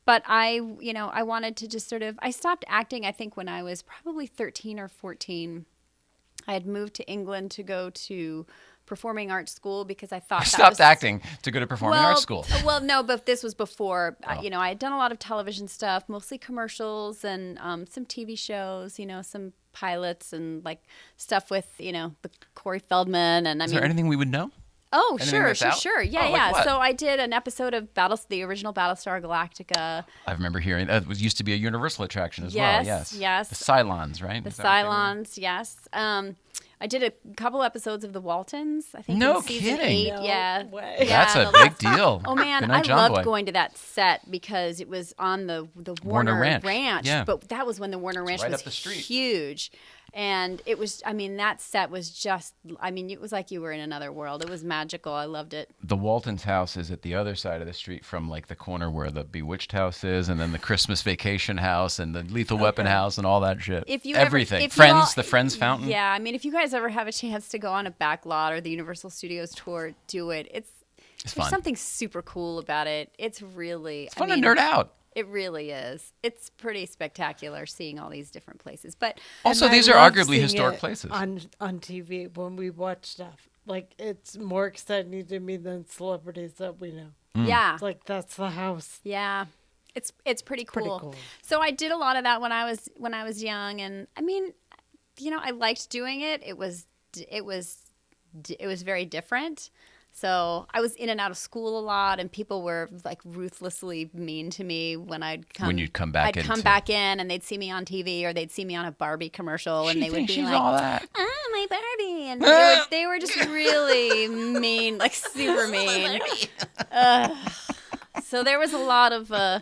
But I wanted to just sort of, I stopped acting, I think, when I was probably 13 or 14. I had moved to England to go to performing arts school because I thought I that stopped was, acting to go to performing arts school. Well, no, but this was before. Oh. You know, I had done a lot of television stuff, mostly commercials and some TV shows. You know, some pilots and like stuff with the Corey Feldman and Is there anything we would know? Oh, Anything sure. that's out? Yeah, Oh, like what? So I did an episode of the original Battlestar Galactica. I remember hearing that used to be a Universal attraction as well. Yes, Yes. yes. The Cylons, right? The Is that what they were? Cylons, yes. I did a couple episodes of the Waltons. I think No in season kidding. 8. No yeah. way. Yeah, That's a the big deal. Oh man, Good I night, John loved Boy. going to that set because it was on the Warner Warner Ranch. Yeah. But that was when the Warner Ranch right was up the street. huge. And it was, I mean, that set was just, I mean, it was like you were in another world. It was magical. I loved it. The Walton's house is at the other side of the street from like the corner where the Bewitched house is, and then the Christmas Vacation house, and the Lethal Weapon house, and all that shit. If you Everything. Ever, if you Friends, all- the Friends Fountain. Yeah, I mean, if you guys ever have a chance to go on a back lot or the Universal Studios tour, do it. There's fun. something super cool about it. It's really It's fun to nerd out. It really is. It's pretty spectacular seeing all these different places. But Also, And I these are love arguably seeing historic it places. on TV when we watch stuff. Like it's more exciting to me than celebrities that we know. yeah, It's like that's the house. yeah, it's pretty cool. Pretty cool. So I did a lot of that when I was young, and I mean, I liked doing it. It was very different. So I was in and out of school a lot, and people were like ruthlessly mean to me when I'd come. When you'd come back I'd come into- back in, and they'd see me on TV, or they'd see me on a Barbie commercial, and She they would thinks be she's like, all that. "Oh, my Barbie," and they were just really mean, like super mean. So there was a lot of, I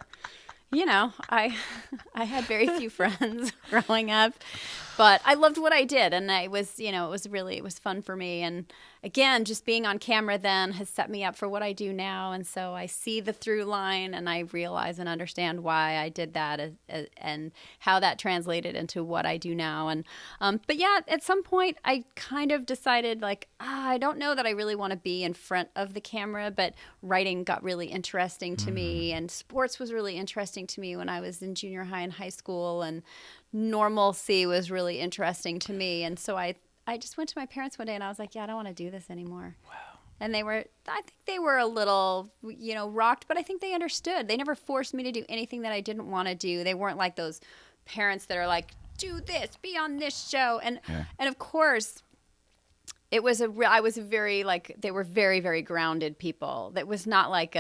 had very few friends growing up. But I loved what I did, and it was fun for me. And again, just being on camera then has set me up for what I do now. And so I see the through line, and I realize and understand why I did that and how that translated into what I do now. And but yeah, at some point, I kind of decided like, I don't know that I really want to be in front of the camera, but writing got really interesting to me, and sports was really interesting to me when I was in junior high and high school, and normalcy was really interesting to me. And so I just went to my parents one day and I was like, yeah, I don't want to do this anymore. Wow. And I think they were a little, rocked, but I think they understood. They never forced me to do anything that I didn't want to do. They weren't like those parents that are like, do this, be on this show. And of course, they were very, very grounded people. That was not like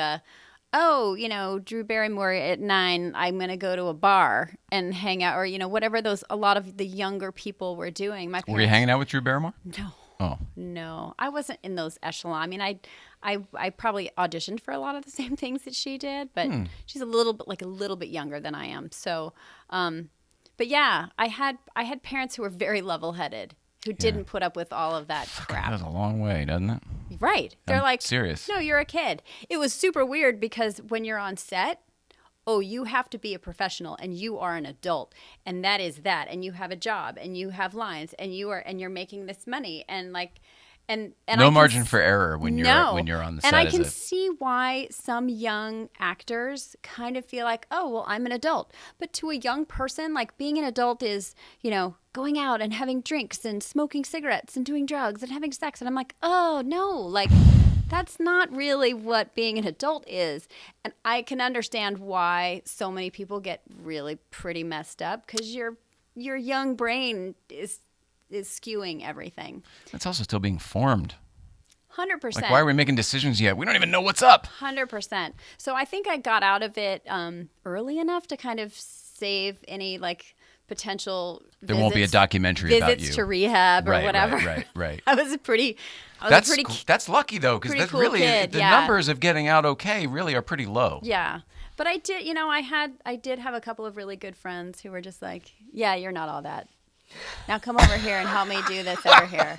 Drew Barrymore at 9, I'm going to go to a bar and hang out, or, whatever a lot of the younger people were doing. My parents, Were you hanging out with Drew Barrymore? No. Oh. No, I wasn't in those echelon. I mean, I probably auditioned for a lot of the same things that she did, but she's a little bit younger than I am. So, but yeah, I had parents who were very level-headed, who didn't put up with all of that crap. That's a long way, doesn't it? Right. They're I'm like, serious. No, you're a kid. It was super weird because when you're on set, you have to be a professional and you are an adult and that is that, and you have a job and you have lines and you're making this money and No margin for error when you're on the set. And I can see why some young actors kind of feel like, oh, well, I'm an adult. But to a young person, like being an adult is, going out and having drinks and smoking cigarettes and doing drugs and having sex. And I'm like, oh, no, like that's not really what being an adult is. And I can understand why so many people get really pretty messed up because your young brain is skewing everything. It's also still being formed. 100%. Like, why are we making decisions yet? We don't even know what's up. 100%. So I think I got out of it early enough to kind of save any potential there won't be a documentary about you. Visits to rehab or whatever. Right. That's lucky though, because that's cool really kid, the numbers of getting out okay really are pretty low. Yeah. But I did, I did have a couple of really good friends who were just like, yeah, you're not all that. Now come over here and help me do this over here.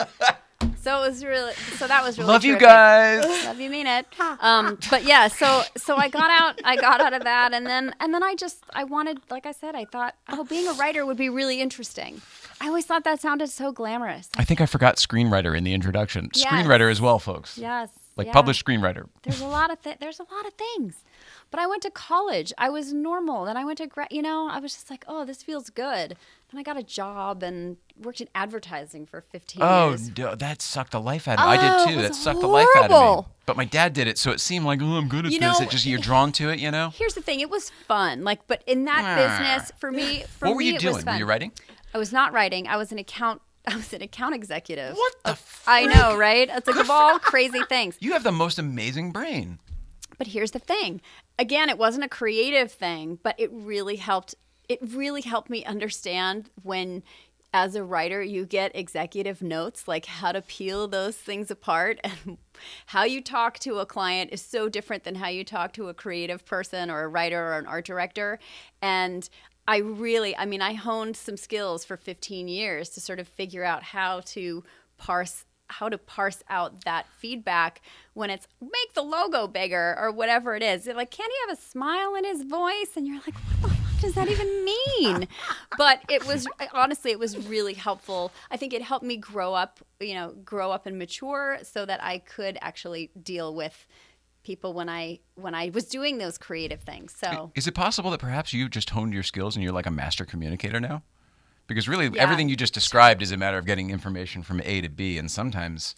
So that was really love you terrific. guys. Love you, mean it. But yeah, so I got out of that, and then I wanted, like I said, I thought, being a writer would be really interesting. I always thought that sounded so glamorous. I think I forgot screenwriter in the introduction. Yes. Screenwriter as well, folks. Yes. Published screenwriter. There's a lot of things. But I went to college. I was normal. Then I went to I was just like, oh, this feels good. Then I got a job and worked in advertising for 15 years. Oh, that sucked the life out of me. I did too. That sucked the life out of me. But my dad did it, so it seemed like, I'm good at this. It just you're drawn to it, Here's the thing. It was fun. But in that business, for me, what were you doing? It was fun. Were you writing? I was not writing. I was an account executive. What the I know, right? It's like of all crazy things. You have the most amazing brain. But here's the thing. Again, it wasn't a creative thing, but it really helped. It really helped me understand when, as a writer, you get executive notes, like how to peel those things apart, and how you talk to a client is so different than how you talk to a creative person or a writer or an art director. And I honed some skills for 15 years to sort of figure out how to parse out that feedback when it's make the logo bigger or whatever it is. They're like, can he have a smile in his voice? And you're like, what the fuck does that even mean? But it was really helpful. I think it helped me grow up and mature so that I could actually deal with people when I was doing those creative things. So is it possible that perhaps you just honed your skills and you're like a master communicator now? Because really, everything you just described is a matter of getting information from A to B, and sometimes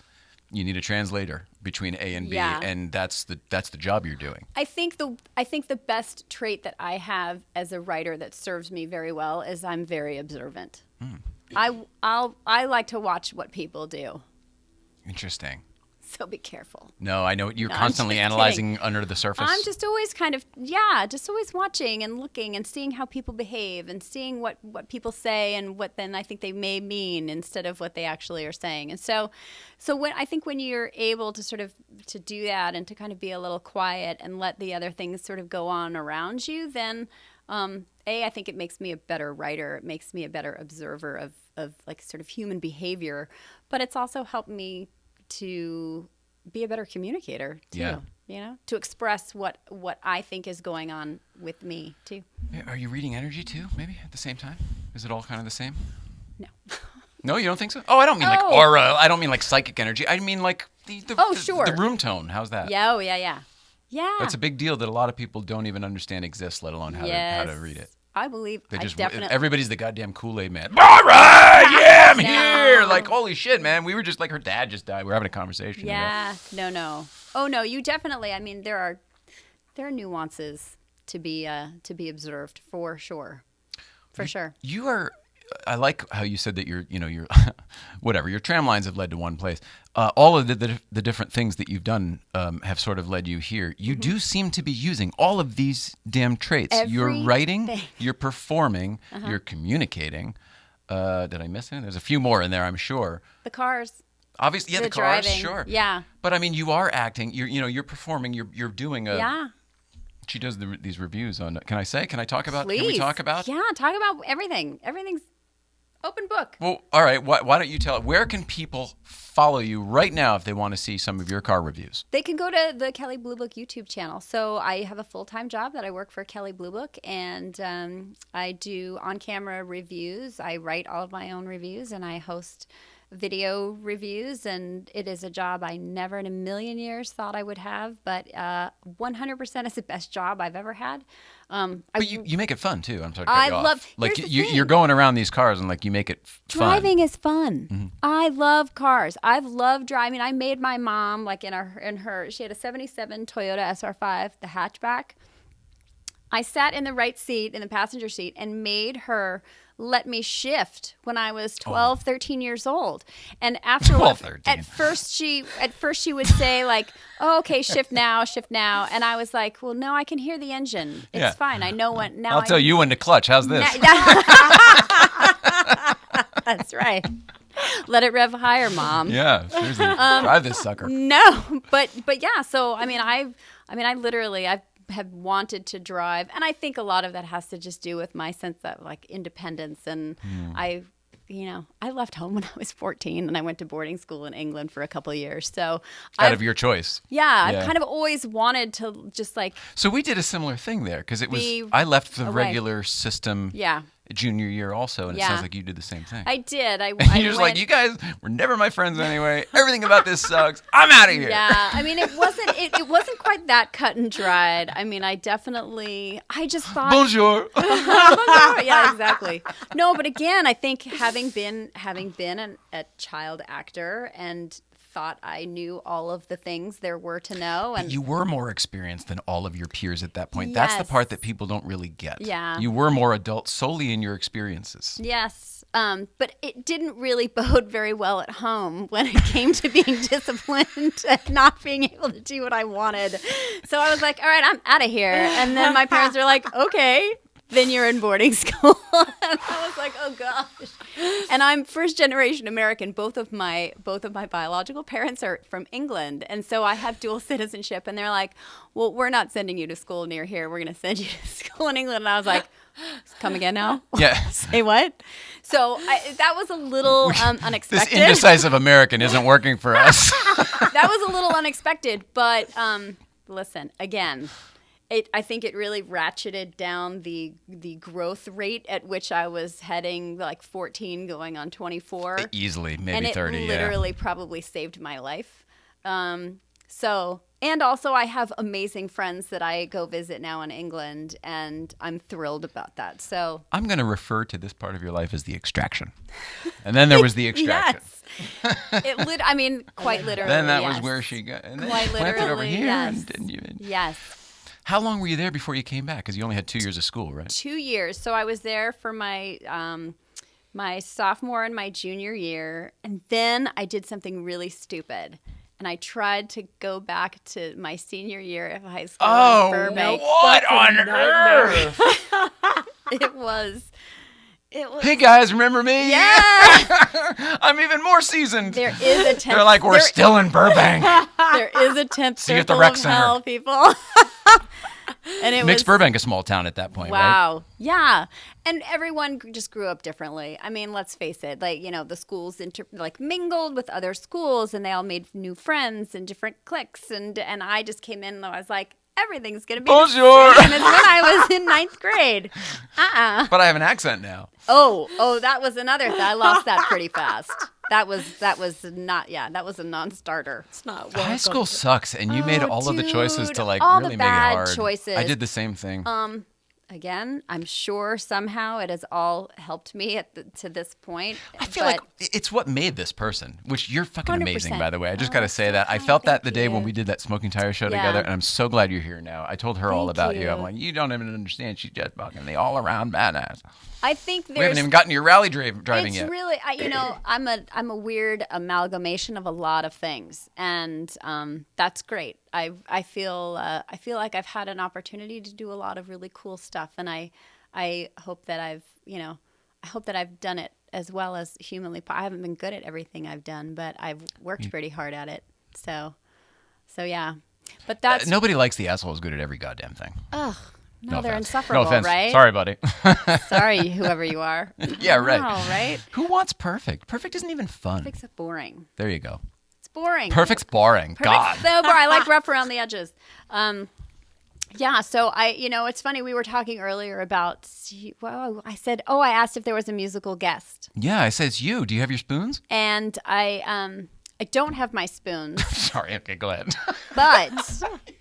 you need a translator between A and B, and that's the job you're doing. I think the best trait that I have as a writer that serves me very well is I'm very observant. I like to watch what people do. Interesting. So be careful. No, I know you're constantly analyzing under the surface. I'm just always just always watching and looking and seeing how people behave and seeing what people say and what then I think they may mean instead of what they actually are saying. And so when you're able to sort of to do that and to kind of be a little quiet and let the other things sort of go on around you, then I think it makes me a better writer. It makes me a better observer of like sort of human behavior, but it's also helped me to be a better communicator too, to express what I think is going on with me too. Are you reading energy too, maybe at the same time? Is it all kind of the same? No. No, you don't think so? Oh, I don't mean like aura. I don't mean like psychic energy. I mean like the room tone. How's that? Yeah, yeah. That's a big deal that a lot of people don't even understand exists, let alone how to read it. I believe everybody's the goddamn Kool-Aid man. All right, I'm here. Like, holy shit, man. We were just like, her dad just died. We're having a conversation. Yeah, no. Oh no, you definitely. I mean, there are nuances to be observed for sure, sure. You are. I like how you said that you're whatever, your tram lines have led to one place. All of the different things that you've done have sort of led you here. You do seem to be using all of these damn traits. You're writing, you're performing, you're communicating. Did I miss anything? There's a few more in there, I'm sure. The cars. Obviously, yeah, the cars, driving. sure. Yeah. But I mean, you are acting. You're performing. You're doing a. Yeah. She does these reviews on. Can I say? Can I talk about? Please. Can we talk about? Yeah, talk about everything. Everything's open book. Well, all right. Why don't you tell? Where can people follow you right now if they want to see some of your car reviews? They can go to the Kelley Blue Book YouTube channel. So I have a full-time job that I work for Kelley Blue Book, and I do on-camera reviews. I write all of my own reviews, and I host video reviews, and it is a job I never in a million years thought I would have, but 100% is the best job I've ever had. But you make it fun too. I'm sorry to I cut you off. love- Like here's the you're thing. going around these cars and like you make it fun. Driving is fun. I love cars. I've loved driving. I made my mom, like in her, she had a 77 Toyota SR5, the hatchback. I sat in the right seat, in the passenger seat, and made her let me shift when I was 12, 13 years old. And after 12, 13. at first she would say like, "Oh, okay, shift now." And I was like, "Well, no, I can hear the engine. It's Yeah. fine. I know when now." I'll tell you when to clutch. How's this? That's right. Let it rev higher, Mom. Yeah, seriously. Drive this sucker. No, but yeah. So I have wanted to drive, and I think a lot of that has to just do with my sense of like independence. And I left home when I was 14, and I went to boarding school in England for a couple of years. So Out of your choice. yeah, I've kind of always wanted to just like So we did a similar thing there because Be I left the away. regular system yeah. junior year also, and it Yeah. sounds like you did the same thing. I did. You're just like, you guys were never my friends anyway. Everything about this sucks. I'm out of here. Yeah, I mean, it wasn't quite that cut and dried. I mean, I just thought. Bonjour. Yeah, exactly. No, but again, I think having been a child actor and thought I knew all of the things there were to know, and You were more experienced than all of your peers at that point. That's the Yes. part that people don't really get. Yeah. You were more adult solely in your experiences. yes, but it didn't really bode very well at home when it came to being disciplined and not being able to do what I wanted. So I was like, all right, I'm out of here. And then my parents were like, okay, then you're in boarding school. And I was like, oh gosh. And I'm first generation American. Both of my biological parents are from England, and so I have dual citizenship. And they're like, well, we're not sending you to school near here. We're going to send you to school in England. And I was like, come again now? Yeah. Say what? So that was a little This unexpected. indecisive American isn't working for us. That was a little unexpected, but listen, again, I think it really ratcheted down the growth rate at which I was heading, like 14 going on 24. Easily, maybe and it 30, literally probably saved my life. And also I have amazing friends that I go visit now in England, and I'm thrilled about that. So I'm going to refer to this part of your life as the extraction. And then there was the extraction. yes, quite literally. Then that yes. was where she got, and then Quite you planted over literally, here. yes. And Yes. how long were you there before you came back? Because you only had 2 years of school, right? 2 years. So I was there for my my sophomore and my junior year, and then I did something really stupid. And I tried to go back to my senior year of high school in Burbank. what on earth? It was Hey guys, remember me? yeah. I'm even more seasoned. There is a temp. They're like, we're still in Burbank. There is a temp See you at the circle rec of center. hell, people. And it Makes was Burbank a small town at that point, right? wow. Yeah. And everyone just grew up differently. I mean, let's face it. Like, the schools mingled with other schools, and they all made new friends and different cliques. And I just came in and I was like, everything's going to be Bonjour. the same as when I was in 9th grade. But I have an accent now. Oh, that was another thing. I lost that pretty fast. That was not, that was a non-starter. It's not High school sucks, and you made all of the choices dude, to all really the make it bad hard. choices. I did the same thing. Again, I'm sure somehow it has all helped me to this point. I feel like it's what made this person, which you're fucking amazing, 100%. by the way. I just got to say that. I felt that the day when you. we did that Smoking Tire show Yeah. together, and I'm so glad you're here now. I told her all Thank about you. you. I'm like, you don't even understand. She's just fucking the all-around badass. I think We haven't there's even gotten to your rally driving it's yet. really I'm a weird amalgamation of a lot of things, and that's great. I feel like I've had an opportunity to do a lot of really cool stuff, and I hope that I've done it as well as humanly. I haven't been good at everything I've done, but I've worked pretty hard at it. So yeah. But that's nobody likes the asshole who's good at every goddamn thing. ugh. No, No they're offense. insufferable, No offense. right? Sorry, buddy. Sorry, whoever you are. Yeah, right. No, right? Who wants perfect? Perfect isn't even fun. Perfect's boring. There you go. It's boring. Perfect's boring. God. Perfect's so boring. I like rough around the edges. Yeah, so it's funny. We were talking earlier about, well, I said, I asked if there was a musical guest. Yeah, I said it's you. Do you have your spoons? And I don't have my spoons, Sorry. Okay, go ahead. but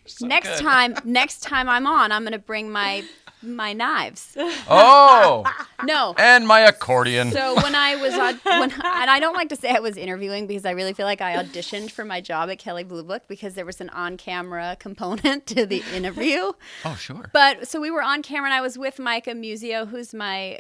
So next good. time I'm on, I'm going to bring my knives. Oh, No. and my accordion. So when I was and I don't like to say I was interviewing because I really feel like I auditioned for my job at Kelley Blue Book because there was an on-camera component to the interview. Oh, sure. But so we were on camera and I was with Micah Musio,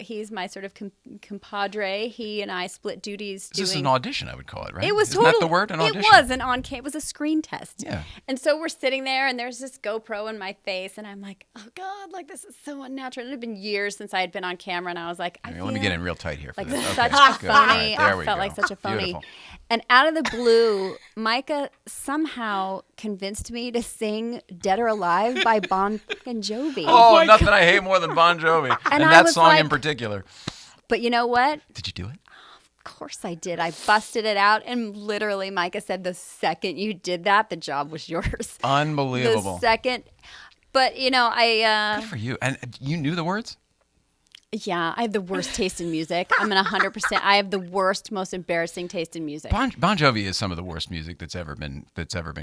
he's my sort of compadre. He and I split duties This is an audition, I would call it, right? It was Isn't that the word? An audition? It was it was a screen test. Yeah. And so we're sitting there and there's this GoPro in my face and I'm like, oh God, like this is so unnatural. It had been years since I had been on camera and I was like, Let me get in real tight here for like this. such Okay, a good. All phony. right, there we I felt go. like such a phony. Beautiful. And out of the blue, Micah somehow convinced me to sing "Dead or Alive" by Bon Jovi. Oh, nothing I hate more than Bon Jovi. And I that was song in like- particular. But you know what? Did you do it? Of course I did. I busted it out, and literally, Micah said, "The second you did that, the job was yours." Unbelievable. The second. But Good for you. And you knew the words? yeah, I have the worst taste in music. I'm 100%. I have the worst, most embarrassing taste in music. Bon Jovi is some of the worst music that's ever been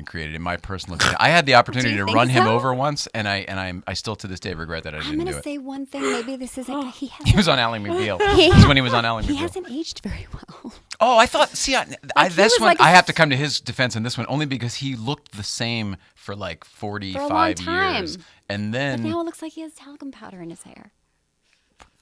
created, in my personal opinion. I had the opportunity to think run him so? over once, and I still to this day regret that I I'm didn't do gonna it. say one thing. Maybe this isn't. He was on Ally McBeal. This is when he was on Ally He McBeal. hasn't aged very well. Oh, I thought. See, he this was one like a I have to come to his defense in this one only because he looked the same for like 45 time. years, and then Now it looks like he has talcum powder in his hair.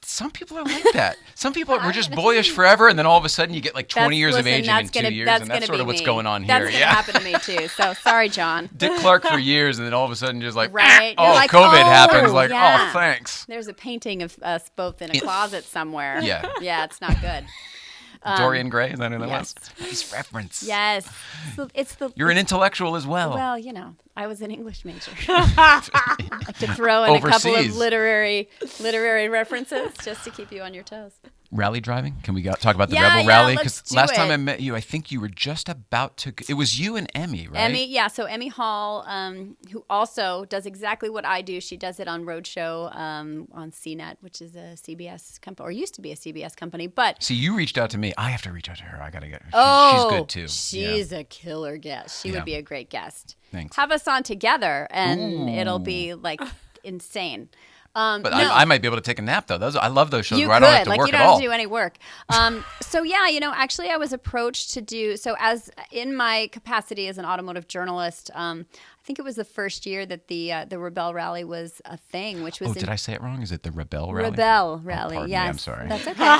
some people are like that. Some people were just boyish forever, and then all of a sudden you get like 20 years of aging in 2 years, and that's sort of what's going on here. That's gonna happen to me too. So sorry, John. Dick Clark for years, and then all of a sudden just like, Right. oh, You're like, COVID oh, happens. Like, yeah. oh, thanks. There's a painting of us both in a closet somewhere. Yeah. Yeah, it's not good. Dorian Gray, is that who that yes. was? Nice reference. Yes. So it's the. You're an intellectual as well. Well, I was an English major. I like to throw in a couple Overseas. of literary references just to keep you on your toes. Rally driving? Can we talk about the Yeah, Rebelle yeah, Rally? let's do last time it. I met you, I think you were just about to. It was you and Emmy, right? Emmy, yeah. So Emmy Hall, who also does exactly what I do. She does it on Roadshow on CNET, which is a CBS company, or used to be a CBS company. But See, you reached out to me. I have to reach out to her. I gotta get. oh, she's good too. She's a killer guest. She Yeah. would be a great guest. Thanks. Have us on together, and it'll be like insane. But no. I might be able to take a nap though. I love those shows You where I could, don't have to like work you don't at have all. to do any work. So yeah, actually I was approached to do, so as in my capacity as an automotive journalist, I think it was the first year that the Rebelle Rally was a thing, which was Oh, did I say it wrong? Is it the Rebelle Rally? Rebelle Oh, Rally. pardon me, Yes, I'm sorry. That's okay.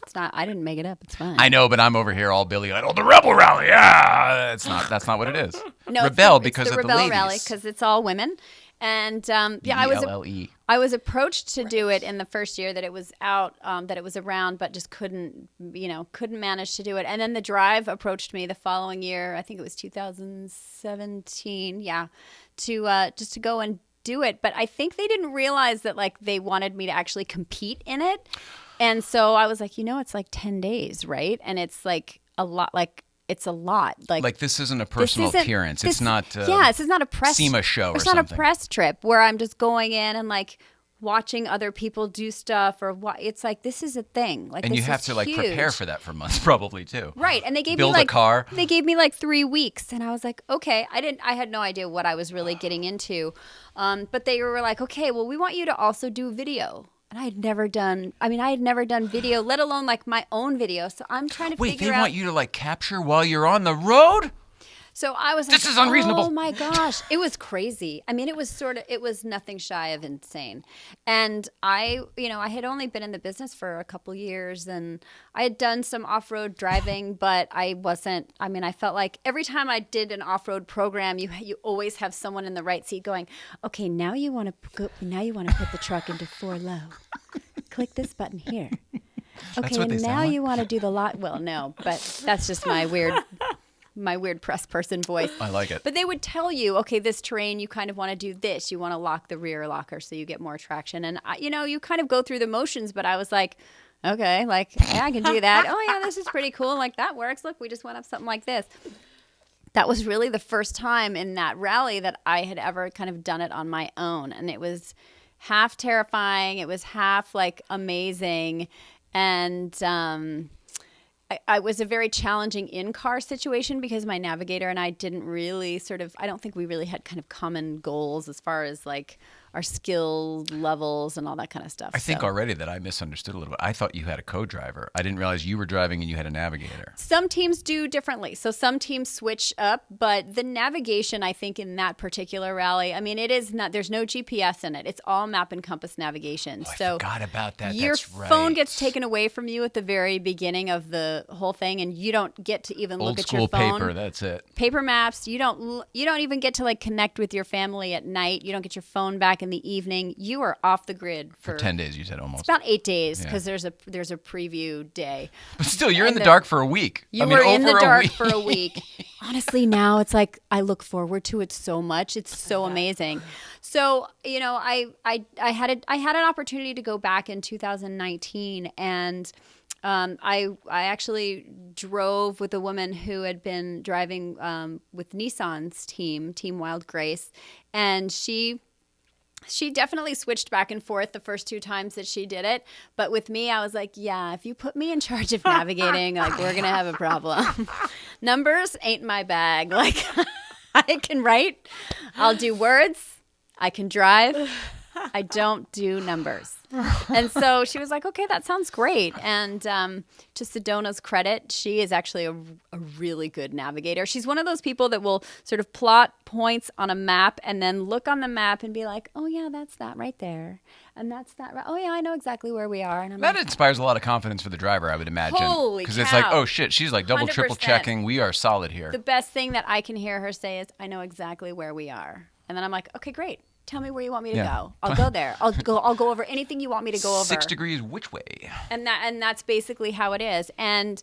It's not. I didn't make it up. It's fine. I know, but I'm over here all Billy like, oh, the Rebel Rally. Yeah, that's not what it is. No, it's Rebelle the, because it's the of the Rebelle ladies. Rally because it's all women. And yeah, ELLE. I was approached to do it in the first year that it was out, that it was around, but just couldn't manage to do it. And then the Drive approached me the following year. I think it was 2017. Yeah, to just to go and do it. But I think they didn't realize that like they wanted me to actually compete in it. And so I was like, it's like 10 days, right? And it's like a lot. It's a lot. Like this isn't a personal appearance. It's not. This is not a press SEMA show or It's not something. a press trip where I'm just going in and like watching other people do stuff or what. It's like this is a thing. Like And this you have is to like huge. prepare for that for months, probably too. Right, and they gave Build me a like car. They gave me like 3 weeks, and I was like, okay. I had no idea what I was really getting into, but they were like, okay, well, we want you to also do video. And I had never done video, let alone like my own video. So I'm trying to Wait, figure they out. want you to like capture while you're on the road? So I was like, This is unreasonable. Oh my gosh. It was crazy. I mean, it was nothing shy of insane. And I had only been in the business for a couple years and I had done some off-road driving, but I felt like every time I did an off-road program, you always have someone in the right seat going, okay, now you want to put the truck into 4 low. Click this button here. Okay, what they and now sound like? you want to do the lot. Well, no, but that's just my weird press person voice. I like it. But they would tell you, okay, this terrain, you kind of want to do this. You want to lock the rear locker so you get more traction. And, you kind of go through the motions, but I was like, okay, like, yeah, I can do that. Oh, yeah, this is pretty cool. Like, that works. Look, we just went up something like this. That was really the first time in that rally that I had ever kind of done it on my own. And it was half terrifying. It was half, like, amazing. And I was a very challenging in-car situation because my navigator and I didn't really I don't think we really had kind of common goals as far as like our skill levels and all that kind of stuff. I think already that I misunderstood a little bit. I thought you had a co-driver. I didn't realize you were driving and you had a navigator. Some teams do differently. So some teams switch up, but the navigation, I think in that particular rally, I mean, it is not, there's no GPS in it. It's all map and compass navigation. Oh, so I forgot about that. your That's right. phone gets taken away from you at the very beginning of the whole thing, and you don't get to even Old look at school your phone. paper, that's it. Paper maps. You don't even get to like connect with your family at night. You don't get your phone back in the evening. You are off the grid For 10 days, you said almost. It's about 8 days because Yeah. there's a preview day. But still, you're in the dark for a week. You were in the over a dark week. for a week. Honestly, now it's like I look forward to it so much. It's so amazing. So I had an opportunity to go back in 2019, and I actually drove with a woman who had been driving with Nissan's Team Wild Grace, and she definitely switched back and forth the first 2 times that she did it. But with me, I was like, yeah, if you put me in charge of navigating, like, we're going to have a problem. Numbers ain't my bag. Like, I can write. I'll do words. I can drive. I don't do numbers. And so she was like, okay, that sounds great. And to Sedona's credit, she is actually a really good navigator. She's one of those people that will sort of plot points on a map and then look on the map and be like, oh, yeah, that's that right there. And that's that. Oh, yeah, I know exactly where we are. And I'm That like, inspires a lot of confidence for the driver, I would imagine. Holy Because it's like, cow. oh, shit, she's like double, triple 100%. checking. We are solid here. the best thing that I can hear her say is, I know exactly where we are. And then I'm like, okay, great. Tell me where you want me to Yeah. go. I'll go there. I'll go over anything you want me to go over. 6 degrees which way? And that's basically how it is. And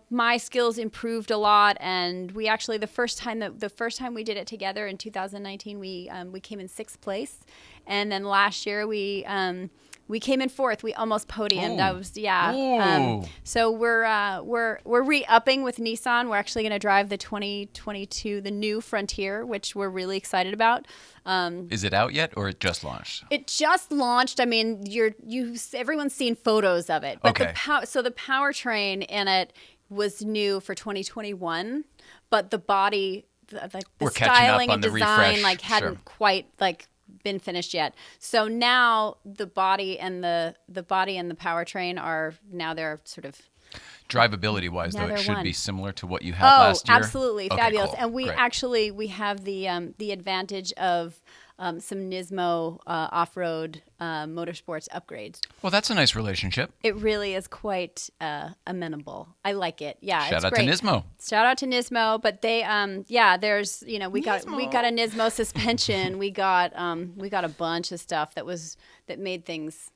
my skills improved a lot. And we actually the first time we did it together in 2019, we came in 6th place. And then last year we came in 4th. We almost podiumed. Ooh. That was Ooh. so we're re-upping with Nissan. We're actually going to drive the 2022, the new Frontier, which we're really excited about. Is it out yet or it just launched? It just launched. I mean, everyone's seen photos of it. But Okay. the powertrain in it was new for 2021, but the body, the We're catching up styling on and the design, refresh, hadn't sure. quite been finished yet. So now the body and the powertrain are now they're sort of. Drivability wise, Now though, it they're should one. be similar to what you had last year. Absolutely. Okay, Fabulous. cool. And we Great. actually have the advantage of some Nismo off-road motorsports upgrades. Well, that's a nice relationship. It really is quite amenable. I like it. Yeah, Shout it's out great. to Nismo. Shout out to Nismo, but they there's we got a Nismo suspension. we got a bunch of stuff that made things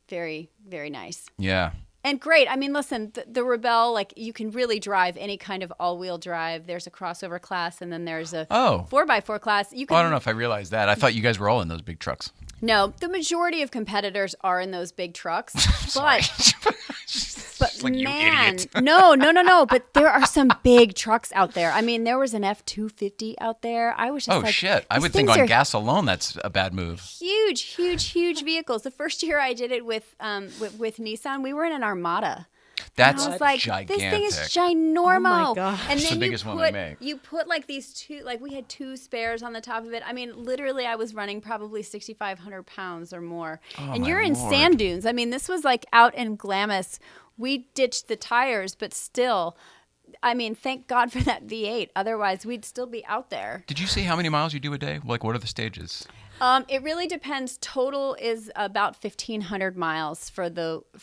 very, very nice. Yeah. And great. I mean, listen, the Rebelle, like, you can really drive any kind of all-wheel drive. There's a crossover class, and then there's a 4x4 class. You can, I don't know if I realized that. I thought you guys were all in those big trucks. No, the majority of competitors are in those big trucks. Sorry. But like, you man, idiot. no. But there are some big trucks out there. I mean, there was an F-250 out there. I was just Oh, like, shit. I these would think things on are gas alone, that's a bad move. huge vehicles. The first year I did it with Nissan, we were in an Armada. That's And I was like, gigantic. this thing is ginormo. Oh my gosh. And It's then the biggest one they make. you put like these two, like we had 2 spares on the top of it. I mean, literally I was running probably 6,500 pounds or more. And my you're in Lord. sand dunes. I mean, this was like out in Glamis. We ditched the tires, but still, I mean, thank God for that V8. Otherwise, we'd still be out there. Did you see how many miles you do a day? Like, what are the stages? It really depends. Total is about 1,500 miles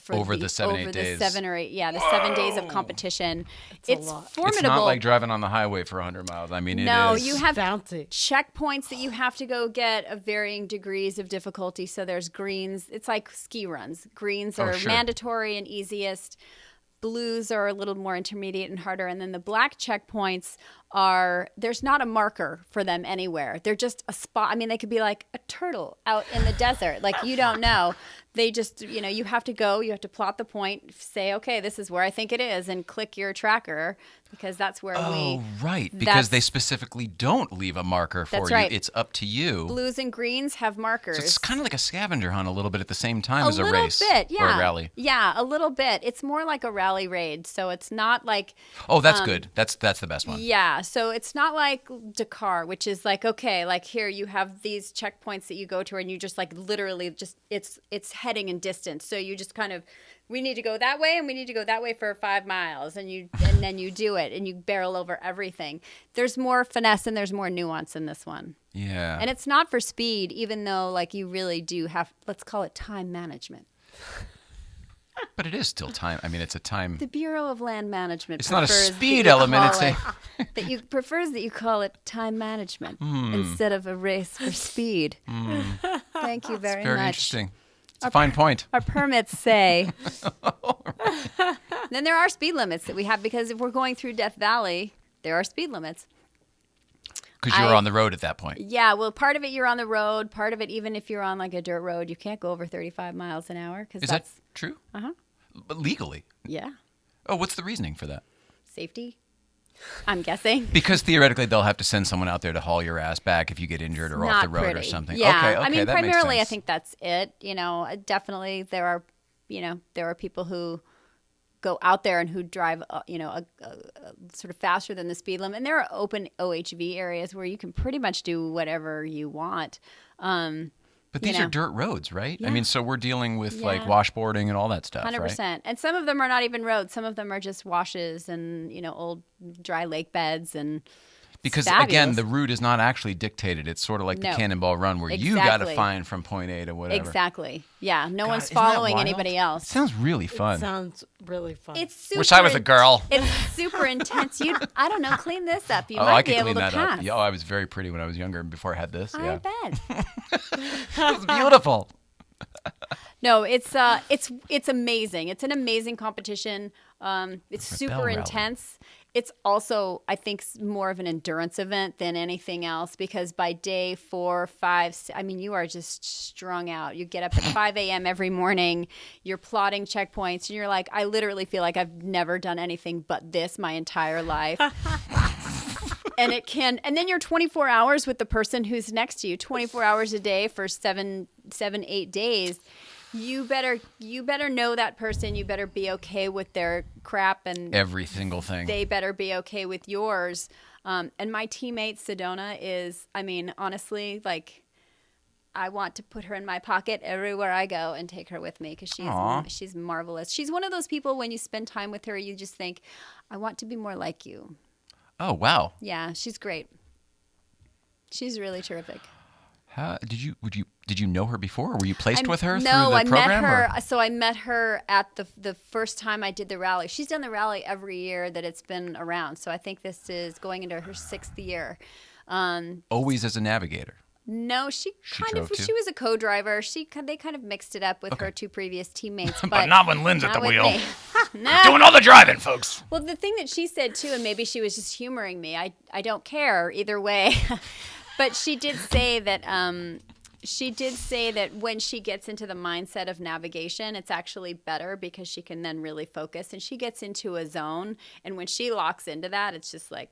Over the 7 or 8 days. 7 or 8, the 7 days of competition. It's a lot. formidable. It's not like driving on the highway for 100 miles. I mean, No, it is. you have Bouncy. checkpoints that you have to go get of varying degrees of difficulty. So there's greens. It's like ski runs. Greens are sure. mandatory and easiest. Blues are a little more intermediate and harder. And then the black checkpoints there's not a marker for them anywhere. They're just a spot. I mean, they could be like a turtle out in the desert. Like, you don't know. They just, you have to go, you have to plot the point, say, okay, this is where I think it is, and click your tracker, because that's where right. Because they specifically don't leave a marker for you. right. It's up to you. Blues and greens have markers. So it's kind of like a scavenger hunt a little bit at the same time as a little race bit, yeah. or a rally. Yeah, a little bit. It's more like a rally raid. So it's not like... Oh, that's good. That's the best one. Yeah, so it's not like Dakar, which is like, okay, like here you have these checkpoints that you go to, and you just like literally just, it's heading in distance. So you just kind of, we need to go that way, and we need to go that way for 5 miles, and then you do it, and you barrel over everything. There's more finesse and there's more nuance in this one. Yeah. And it's not for speed, even though like you really do have, let's call it time management. But it is still time. I mean, it's a time. The Bureau of Land Management. It's not a prefers speed that you element. call It's prefers that you call it time management instead of a race for speed. Thank you very very much. interesting. It's a fine point. Our permits say. Then there are speed limits that we have, because if we're going through Death Valley, there are speed limits. Because you were on the road at that point. Yeah, well, part of it you're on the road. Part of it, even if you're on like a dirt road, you can't go over 35 miles an hour. Is that true? Uh-huh. But legally? Yeah. Oh, what's the reasoning for that? Safety, I'm guessing. Because theoretically, they'll have to send someone out there to haul your ass back if you get injured or off the road or something. Yeah, Okay, I mean, that primarily, makes I sense. think that's it. Definitely there are people who go out there and who drive, a sort of faster than the speed limit. And there are open OHV areas where you can pretty much do whatever you want. But these are dirt roads, right? Yeah. I mean, so we're dealing with like washboarding and all that stuff, 100%. right? And some of them are not even roads. Some of them are just washes and, old dry lake beds and Because fabulous. again, the route is not actually dictated. It's sort of like the No. Cannonball Run where you got to Exactly. find from point A to whatever. Exactly. Yeah. No God, one's isn't that following wild? anybody It else. sounds really fun. Sounds really fun. It's super. Wish I was a girl. It's super intense. I don't know. Clean this up. You Oh, might I be could able clean to that pass. up. Yeah, I was very pretty when I was younger and before I had this. I Yeah. bet. It was beautiful. No, it's amazing. It's an amazing competition. It's super Rally. intense. It's also, I think, more of an endurance event than anything else, because by day 4, 5, you are just strung out. You get up at 5 a.m. every morning. You're plotting checkpoints, and you're like, I literally feel like I've never done anything but this my entire life. And then you're 24 hours with the person who's next to you, 24 hours a day for 7, 8 days. You better know that person. You better be okay with their crap, and Every single thing. they better be okay with yours. And my teammate Sedona is, honestly, like, I want to put her in my pocket everywhere I go and take her with me, because Aw. she's marvelous. She's one of those people, when you spend time with her, you just think, I want to be more like you. Oh, wow. Yeah, she's great. She's really terrific. How did you know her before, or were you placed with her through No, the I program? met her. or- So I met her at the first time I did the rally. She's done the rally every year that it's been around. So I think this is going into her 6th year. Always as a navigator. No, she drove too? she was a co-driver. They kind of mixed it up with her 2 previous teammates, but not when Lynn's at not the with wheel. me. No. Doing all the driving, folks. Well, the thing that she said too, and maybe she was just humoring me. I don't care either way, but she did say that when she gets into the mindset of navigation, it's actually better, because she can then really focus, and she gets into a zone. And when she locks into that, it's just like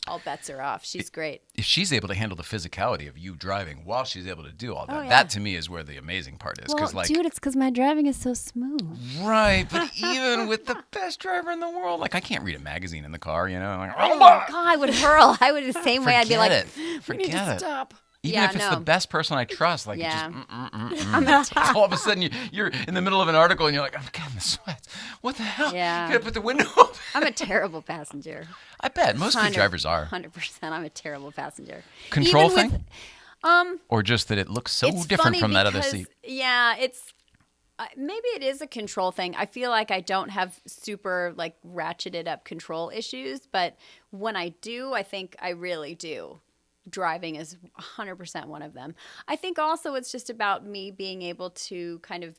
all bets are off. She's great. If she's able to handle the physicality of you driving while she's able to do all that, yeah. that to me is where the amazing part is. Well, dude, it's because my driving is so smooth. Right, but even with the best driver in the world, like I can't read a magazine in the car, Like, Oh, God, I would hurl. I would the same way. I'd be Forget like, it. we need to Forget it. stop. Even Yeah, if it's no. the best person I trust, like Yeah. it just I'm a all of a sudden you're in the middle of an article and you're like, I'm getting the sweats. What the hell? Yeah. You gotta put the window up. I'm a terrible passenger. I bet most good drivers are. 100%. I'm a terrible passenger. Control Even thing? Or just that it looks so It's different funny from that other because, seat? Yeah, it's maybe it is a control thing. I feel like I don't have super like ratcheted up control issues, but when I do, I think I really do. Driving is 100% one of them. I think also it's just about me being able to kind of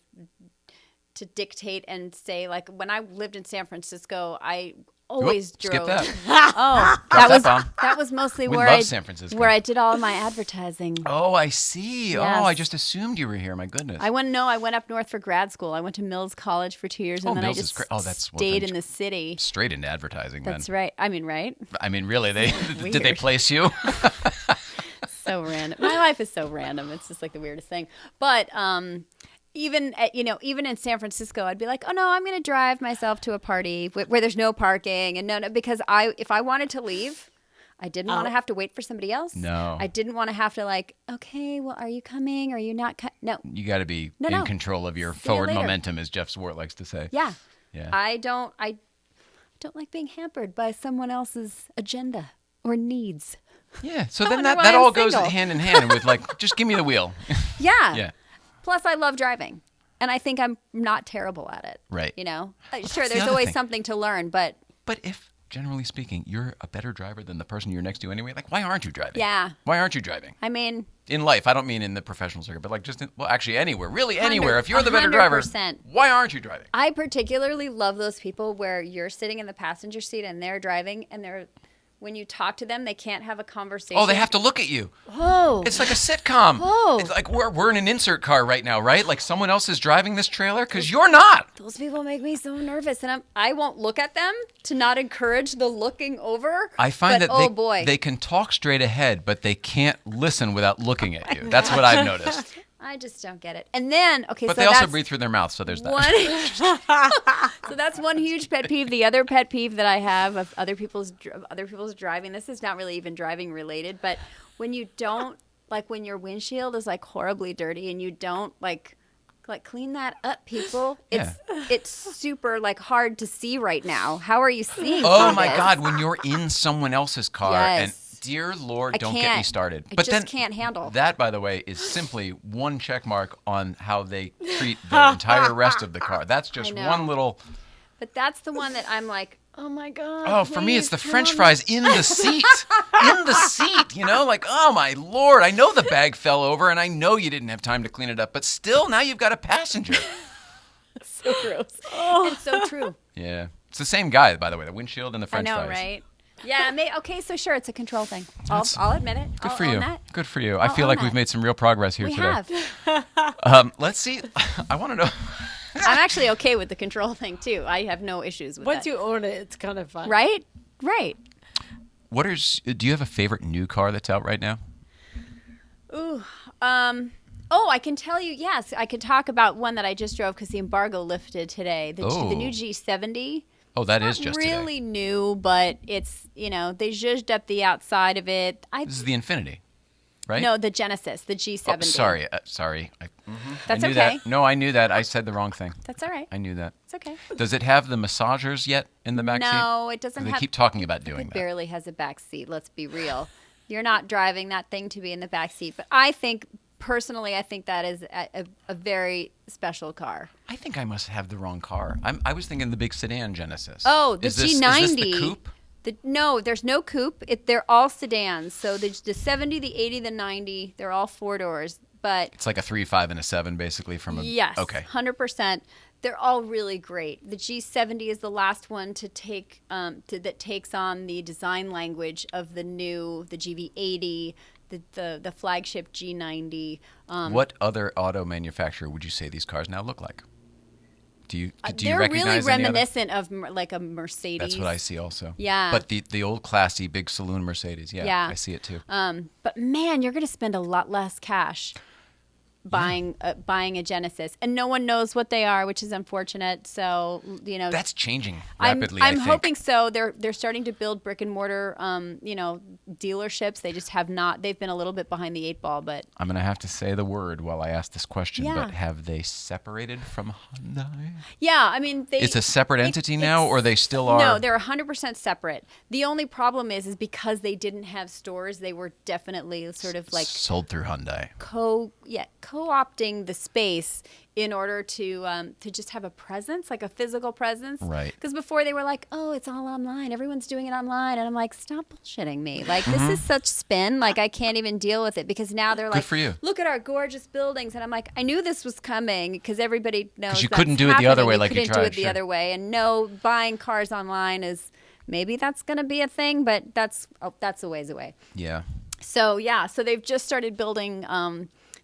to dictate and say, like, when I lived in San Francisco, I always drove. Skip that. Oh, Drop that bomb. that was mostly We where love San Francisco. where I did all of my advertising. Oh, I see. Yes. Oh, I just assumed you were here. My goodness. I went up north for grad school. I went to Mills College for 2 years, and then Mills I is just great. Oh, that's well, stayed then in the city. Straight into advertising, That's then. right. I mean, right? I mean, really, did they Weird. place you? So random. My life is so random. It's just like the weirdest thing. But even in San Francisco, I'd be like, oh no, I'm going to drive myself to a party where there's no parking, and no, because if I wanted to leave, I didn't want to have to wait for somebody else. No. I didn't want to have to like, okay, well, are you coming? Are you not? No. You got to be in No. control of your See you forward later. momentum, as Jeff Swart likes to say. Yeah. Yeah. I don't like being hampered by someone else's agenda or needs. Yeah. So I then wonder why that I'm all goes single. hand in hand with like, just give me the wheel. Yeah. Yeah. Plus, I love driving, and I think I'm not terrible at it. Right. You know, sure, that's the there's other always thing. something to learn, but But if, generally speaking, you're a better driver than the person you're next to anyway, like, why aren't you driving? Yeah. Why aren't you driving? I mean, In life, I don't mean in the professional circuit, but like just actually anywhere, really anywhere. If you're the better 100%. driver, why aren't you driving? I particularly love those people where you're sitting in the passenger seat and they're driving, and when you talk to them, they can't have a conversation. Oh, they have to look at you. Oh. It's like a sitcom. Oh. It's like we're in an insert car right now, right? Like someone else is driving this trailer because you're not. Those people make me so nervous, and I won't look at them to not encourage the looking over. I find but, that they can talk straight ahead, but they can't listen without looking at you. That's what I've noticed. I just don't get it. And then, okay, But so they also that's breathe through their mouth, so there's that. So that's one huge pet peeve. The other pet peeve that I have of other people's driving. This is not really even driving related, but when you don't when your windshield is like horribly dirty and you don't like clean that up, people. It's super like hard to see right now. How are you seeing? Oh through my this? God, when you're in someone else's car and Yes. dear Lord, I don't get me can't. started. I But just then can't handle. That, by the way, is simply one check mark on how they treat the entire rest of the car. That's just know. one little. But that's the one that I'm like, oh my God. Oh, for me, it's the please, French Mom. fries in the seat. In the seat, you know? Like, oh my Lord, I know the bag fell over and I know you didn't have time to clean it up, but still, now you've got a passenger. So gross. And so true. Yeah. It's the same guy, by the way, the windshield and the French I know, fries. right? Yeah. Okay, so sure, it's a control thing. That's- I'll admit it. Good I'll for own you. that. Good for you. I I'll feel own like that. we've made some real progress here We today. have. Let's see. I want to know. I'm actually okay with the control thing too. I have no issues with Once that. you own it, it's kind of fun. Right? Right. Do you have a favorite new car that's out right now? Ooh. I can tell you. Yes, I can talk about one that I just drove because the embargo lifted today. The new G70. Oh, that is Not just really today. new, but it's they zhuzhed up the outside of it. This is the Infinity, right? No, the Genesis, the G70. Oh, sorry. Sorry. That's I knew okay. that. No, I knew that. I said the wrong thing. That's all right. I knew that. It's okay. Does it have the massagers yet in the back seat? No, it doesn't They have. keep talking about doing It that. barely has a back seat. Let's be real. You're not driving that thing to be in the back seat. But I think personally, that is a very special car. I think I must have the wrong car. I was thinking the big sedan Genesis. Oh, the Is this G90. the coupe? No, there's no coupe. They're all sedans. So the 70, the 80, the 90, they're all four doors. But It's like a 3, 5, and a 7, basically from a. yes, Okay. 100%. They're all really great. The G70 is the last one to take that takes on the design language of the GV80, the flagship G90. What other auto manufacturer would you say these cars now look like? Do you They're recognize really any other? reminiscent of like a Mercedes. That's what I see also. Yeah. But the old classy big saloon Mercedes. Yeah. Yeah. I see it too. But man, you're going to spend a lot less cash buying a Genesis, and no one knows what they are, which is unfortunate. So that's changing rapidly. I'm I think. hoping so. They're starting to build brick and mortar, dealerships. They just have not. They've been a little bit behind the 8 ball, but I'm gonna have to say the word while I ask this question. Yeah. But have they separated from Hyundai? yeah, I mean, It's a separate entity now, or they still are? No, they're 100% separate. The only problem is because they didn't have stores, they were definitely sort of like sold through Hyundai. co-opting the space in order to just have a presence, like a physical presence. Right. Because before they were like, oh, it's all online. Everyone's doing it online. And I'm like, stop bullshitting me. Like, this is such spin. Like, I can't even deal with it because now they're like, for you. look at our gorgeous buildings. And I'm like, I knew this was coming because everybody knows 'Cause you that's couldn't do it the other happening. way like you couldn't do tried, it the sure. other way. And no, buying cars online is maybe that's going to be a thing, but that's a ways away. Yeah. So they've just started building.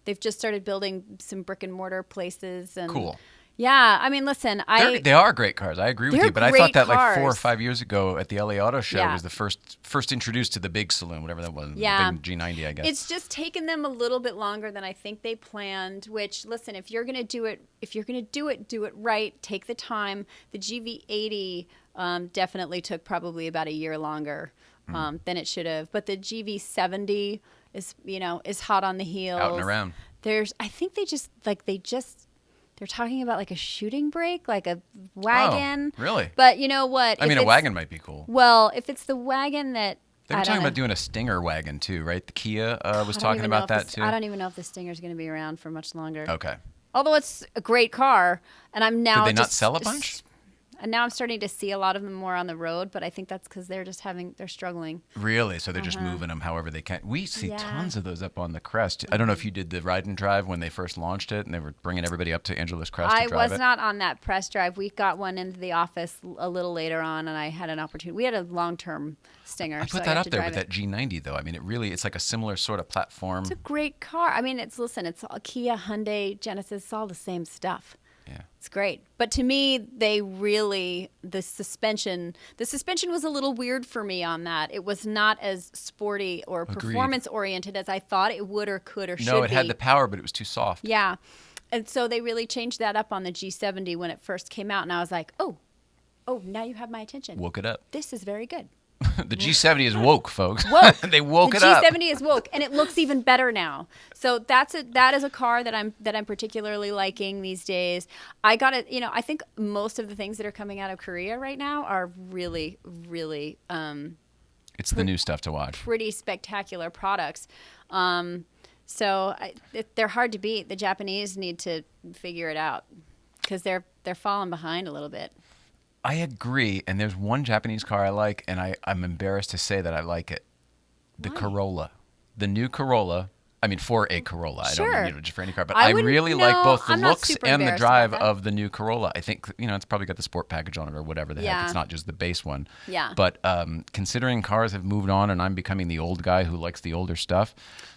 They've just started building some brick and mortar places. And Cool. Yeah, I mean, listen, They are great cars. I agree with They're you, but I thought that great like 4 or cars. 5 years ago at the LA Auto Show Yeah. was the first introduced to the big saloon, whatever that was. Yeah. The big G90, I guess. It's just taken them a little bit longer than I think they planned. Which, listen, if you're gonna do it right. Take the time. The GV80 definitely took probably about a year longer than it should have. But the GV70 is hot on the heels. Out and around. I think they're talking about like a shooting brake, like a wagon. Oh, really? But you know what? I mean, a wagon might be cool. Well, if it's the wagon that They were talking about doing a Stinger wagon too, right? The Kia was I don't talking even know about if that too. I don't even know if the Stinger's going to be around for much longer. Okay. Although it's a great car, and I'm now Did they not just- sell a bunch? And now I'm starting to see a lot of them more on the road, but I think that's because they're struggling. Really? So they're just moving them however they can. We see Yeah. tons of those up on the Crest. I don't know if you did the ride and drive when they first launched it, and they were bringing everybody up to Angela's Crest I to drive was it. not on that press drive. We got one into the office a little later on, and I had an opportunity. We had a long-term Stinger. I so put got that up to there drive with it. that G90 though. I mean, it's like a similar sort of platform. It's a great car. I mean, it's a Kia, Hyundai, Genesis, it's all the same stuff. Yeah. It's great. But to me, the suspension was a little weird for me on that. It was not as sporty or Agreed. performance oriented as I thought it would or could or should be. No, it had the power, but it was too soft. Yeah. And so they really changed that up on the G70 when it first came out. And I was like, oh, now you have my attention. Woke it up. This is very good. The G70 is woke, folks. Woke. They woke the it up. G70 is woke, and it looks even better now. So that is a car that I'm particularly liking these days. I got it. I think most of the things that are coming out of Korea right now are really, really It's the new stuff to watch. pretty spectacular products. They're hard to beat. The Japanese need to figure it out because they're falling behind a little bit. I agree. And there's one Japanese car I like, and I'm embarrassed to say that I like it. The Corolla. The new Corolla. I mean, for a Corolla. I Sure. don't mean just for any car. But I I wouldn't- really no, like both the I'm not looks super and the embarrassed drive about that. of the new Corolla. I think, it's probably got the sport package on it or whatever the Yeah. heck. It's not just the base one. Yeah. But considering cars have moved on and I'm becoming the old guy who likes the older stuff,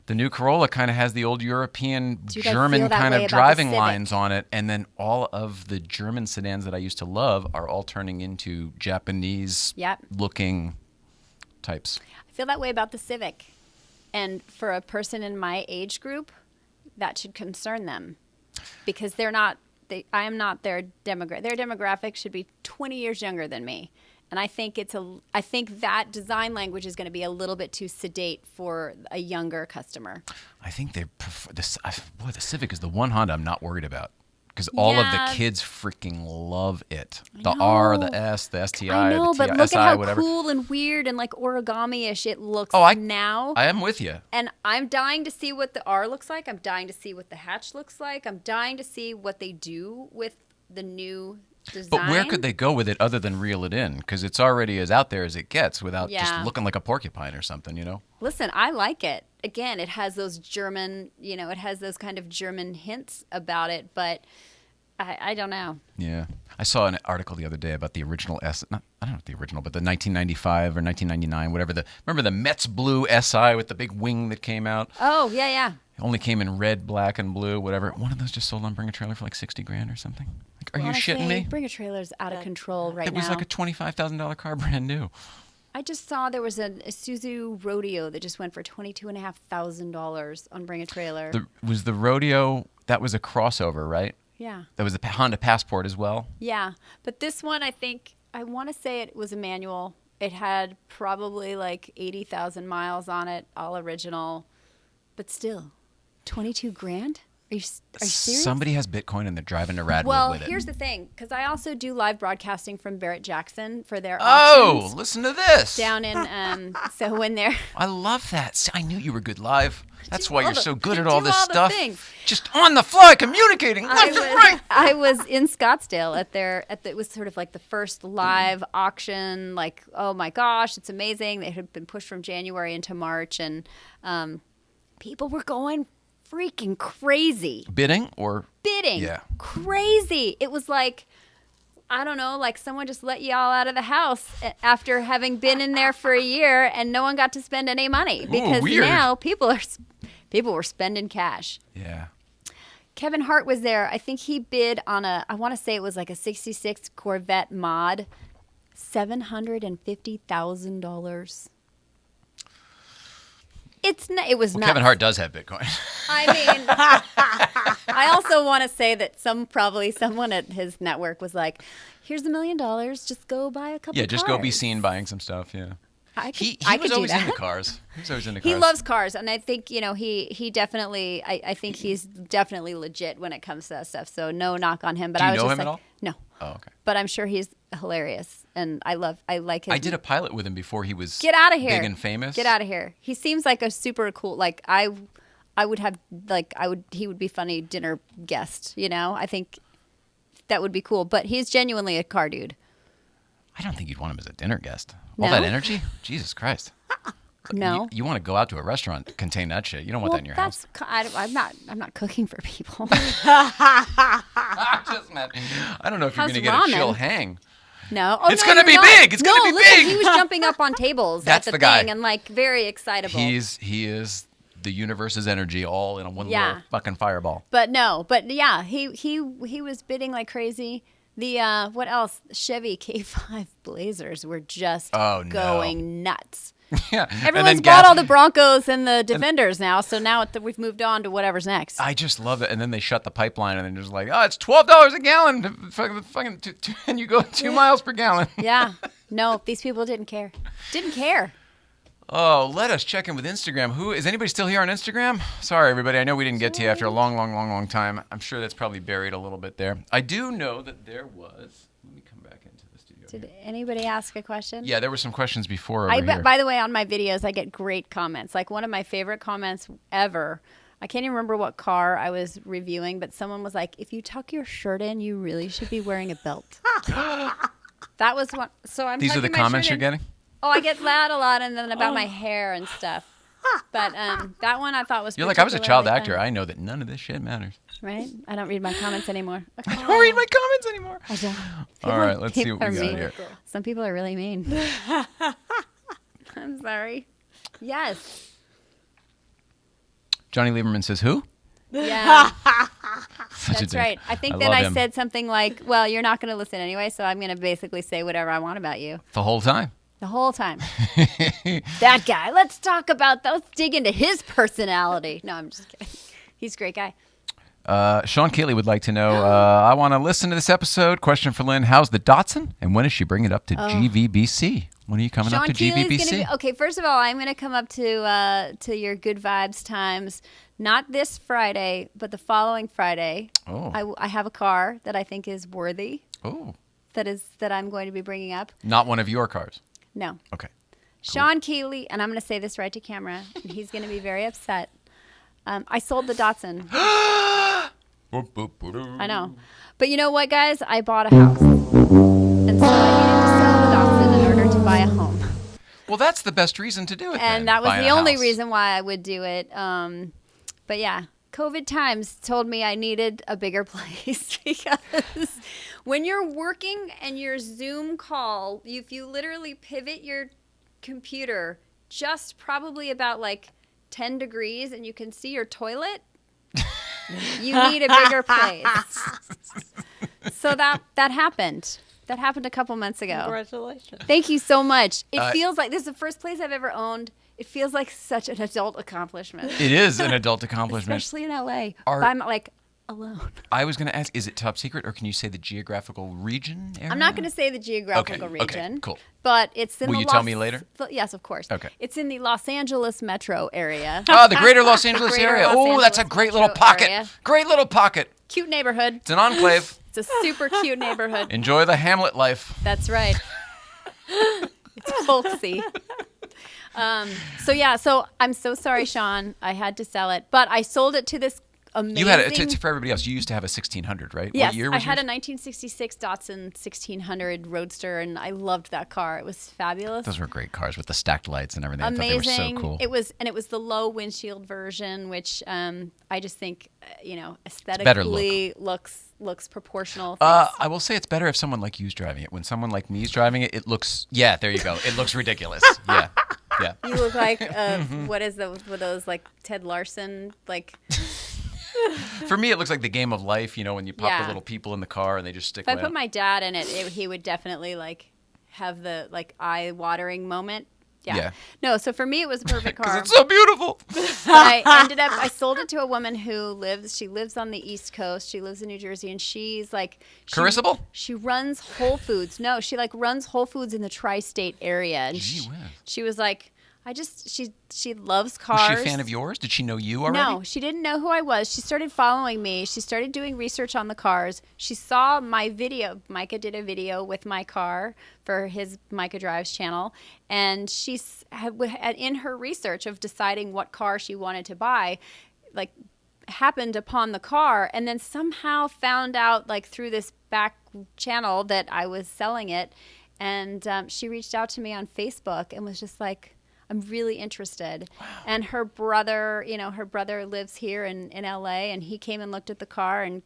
the new Corolla kind of has the old European, Do you guys German feel that kind way of about the driving Civic? lines on it. And then all of the German sedans that I used to love are all turning into Japanese Yep. looking types. I feel that way about the Civic. And for a person in my age group, that should concern them because I am not their demographic. Their demographic should be 20 years younger than me. And I think that design language is going to be a little bit too sedate for a younger customer. I think they prefer the Civic is the one Honda I'm not worried about because all of the Yeah. kids freaking love it. The R, the know. S, the STI, I know, the but TI, look SI, at how whatever. cool and weird and like origami-ish it looks Oh, now. I am with you. And I'm dying to see what the R looks like. I'm dying to see what the hatch looks like. I'm dying to see what they do with the new design. But where could they go with it other than reel it in? Because it's already as out there as it gets without just Yeah. looking like a porcupine or something, you know? Listen, I like it. Again, it has those German, it has those kind of German hints about it, but I don't know. Yeah. I saw an article the other day about the original I don't know the original, but the 1995 or 1999, whatever. Remember the Metz Blue SI with the big wing that came out? Oh, yeah. It only came in red, black, and blue, whatever. One of those just sold on Bring a Trailer for like $60,000 or something. Like, are you shitting me? Bring a Trailer's out of control right now. It was like a $25,000 car, brand new. I just saw there was a Isuzu Rodeo that just went for $22,500 on Bring a Trailer. Was the Rodeo That was a crossover, right? Yeah. That was the Honda Passport as well. Yeah. But this one, I want to say it was a manual. It had probably like 80,000 miles on it, all original. But still, 22 grand? Are you serious? Somebody has Bitcoin and they're driving to Radwood Well, with it. here's the thing, because I also do live broadcasting from Barrett-Jackson for their Oh, auctions listen to this. down in, so when they're... I love that. See, I knew you were good live. That's do why all you're the- so good I at all do this all the stuff. things. Just on the fly, communicating left and right. I was in Scottsdale it was sort of like the first live auction, like, oh my gosh, it's amazing. They had been pushed from January into March, and people were going freaking crazy. Bidding or? Bidding. Yeah. Crazy. It was like, I don't know, like someone just let you all out of the house after having been in there for a year and no one got to spend any money because weird. now people were spending cash. Yeah. Kevin Hart was there. I think he bid on I want to say it was like a 66 Corvette mod, $750,000. It was nuts. Kevin Hart does have Bitcoin. I mean, I also want to say that someone at his network was like, "Here's $1 million. Just go buy a couple. Yeah, just go be cars." seen buying some stuff. Yeah. He I was could do always that. into cars. He was always into cars. He loves cars, and I think he definitely. I think he's definitely legit when it comes to that stuff. So no knock on him. But Do you I was know just him at like, all? no. Oh, okay. But I'm sure he's hilarious, and I like him. I did a pilot with him before he was Get out of here. big and famous. Get out of here. He seems like a super cool. Like I would have he would be funny dinner guest. You know, I think that would be cool. But he's genuinely a car dude. I don't think you'd want him as a dinner guest. All No? that energy? Jesus Christ. No. You want to go out to a restaurant, contain that shit. You don't want that in your house. I'm not cooking for people. I just meant, I don't know if you're How's going to get a ramen? chill hang. No. Oh, It's no, gonna you're be not. big. It's gonna be listen, big. He was jumping up on tables That's at the the guy. thing and like very excitable. He is the universe's energy all in a one Yeah. little fucking fireball. But yeah, he was bidding like crazy. The what else? Chevy K5 Blazers were just Oh, no. going nuts. Yeah. Everyone's bought all the Broncos and the Defenders now, so now we've moved on to whatever's next. I just love it. And then they shut the pipeline and they're just like, oh, it's $12 a gallon. Fucking and you go 2 miles per gallon. Yeah. No, these people didn't care. Didn't care. Oh, let us check in with Instagram. Who is anybody still here on Instagram? Sorry, everybody. I know we didn't get to you after a long time. I'm sure that's probably buried a little bit there. I do know that there was. Let me come back into the studio. Did here. anybody ask a question? Yeah, there were some questions before over here. By the way, on my videos, I get great comments. Like one of my favorite comments ever. I can't even remember what car I was reviewing, but someone was like, "If you tuck your shirt in, you really should be wearing a belt." That was one. So I'm. These are the tucking my comments shirt you're in. getting? Oh, I get that a lot, and then about my hair and stuff. But that one I thought was. You're like, I was a child particularly actor. fun. I know that none of this shit matters. Right? I don't read my comments anymore. Okay. I don't read my comments anymore. I don't. All right, let's see what People we are got mean. here. Some people are really mean. I'm sorry. Yes. Johnny Lieberman says, who? Yeah. Such a That's dick. right. I think I then love I him. said something like, well, you're not going to listen anyway, so I'm going to basically say whatever I want about you The whole time. the whole time. That guy. Let's talk about that. Let's dig into his personality. No, I'm just kidding. He's a great guy. Sean Keeley would like to know, I want to listen to this episode. Question for Lynn. How's the Datsun? And when is she bringing it up to GVBC? When are you coming up to Keeley's GVBC? gonna be, okay, first of all, I'm going to come up to your Good Vibes times, not this Friday, but the following Friday. Oh. I have a car that I think is worthy Oh. that I'm going to be bringing up. Not one of your cars. No. Okay. Sean Keeley, and I'm going to say this right to camera, and he's going to be very upset. I sold the Datsun. I know. But you know what, guys? I bought a house. And so I needed to sell the Datsun in order to buy a home. Well, that's the best reason to do it then, And that was buying the a only house. reason why I would do it. But yeah, COVID times told me I needed a bigger place because when you're working and your Zoom call, if you literally pivot your computer just probably about like 10 degrees and you can see your toilet, you need a bigger place. So that happened. That happened a couple months ago. Congratulations. Thank you so much. It feels like this is the first place I've ever owned. It feels like such an adult accomplishment, It is an adult accomplishment. especially in LA. Are- I'm like alone. I was going to ask, is it top secret, or can you say the geographical region area? I'm not going to say the geographical region. Okay, cool. But it's in Will the you tell me later? Yes, of course. Okay. It's in the Los Angeles metro area. Oh, the greater Los Angeles Greater area. Los Oh, that's a Angeles great little metro pocket. area. Great little pocket. Cute neighborhood. It's an enclave. It's a super cute neighborhood. Enjoy the Hamlet life. That's right. It's folksy. So I'm so sorry, Sean. I had to sell it, but I sold it to this amazing. You had it for everybody else. You used to have a 1600, right? Yes, What year I was had a yours? 1966 Datsun 1600 Roadster, and I loved that car. It was fabulous. Those were great cars with the stacked lights and everything. Amazing. I thought they were so cool. It was the low windshield version, which I just think aesthetically looks proportional. I will say it's better if someone like you's driving it. When someone like me is driving it, it looks. Yeah, there you go. It looks ridiculous. Yeah. You look like what is those? With those like Ted Larson like. For me, it looks like the Game of Life. You know, when you pop the Yeah. little people in the car and they just stick. If I put my dad in it, he would definitely like have the like eye-watering moment. Yeah. No, so for me it was a perfect car. Because it's so beautiful. But I sold it to a woman who lives on the East Coast. She lives in New Jersey, and she's like Carissable? She runs Whole Foods. No, she like runs Whole Foods in the tri-state area. And Gee whiz. she was like, she loves cars. Was she a fan of yours? Did she know you already? No, she didn't know who I was. She started following me. She started doing research on the cars. She saw my video. Micah did a video with my car for his Micah Drives channel. And she had in her research of deciding what car she wanted to buy, like happened upon the car, and then somehow found out like through this back channel that I was selling it. And she reached out to me on Facebook and was just like, I'm really interested. Wow. And her brother lives here in LA, and he came and looked at the car, and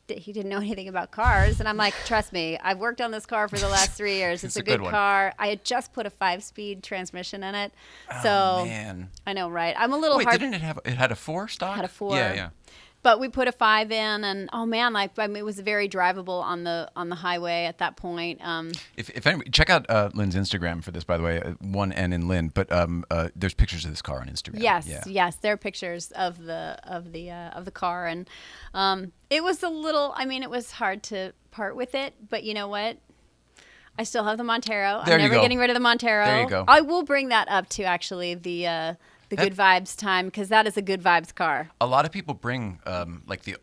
he didn't know anything about cars. And I'm like, trust me, I've worked on this car for the last 3 years. It's a good car. I had just put a 5-speed transmission in it. So man. I know, right? I'm a little Wait, hard. didn't it had a 4 stock? Had a 4. Yeah. But we put a 5 in, and oh man, it was very drivable on the highway at that point. If anybody, check out Lynn's Instagram for this, by the way, one N in Lynn. But there's pictures of this car on Instagram. Yes, there are pictures of the car, and it was a little. I mean, it was hard to part with it, but you know what? I still have the Montero. I'm never getting rid of the Montero. There you go. I will bring that up to actually the Good Vibes time, because that is a Good Vibes car. A lot of people bring like the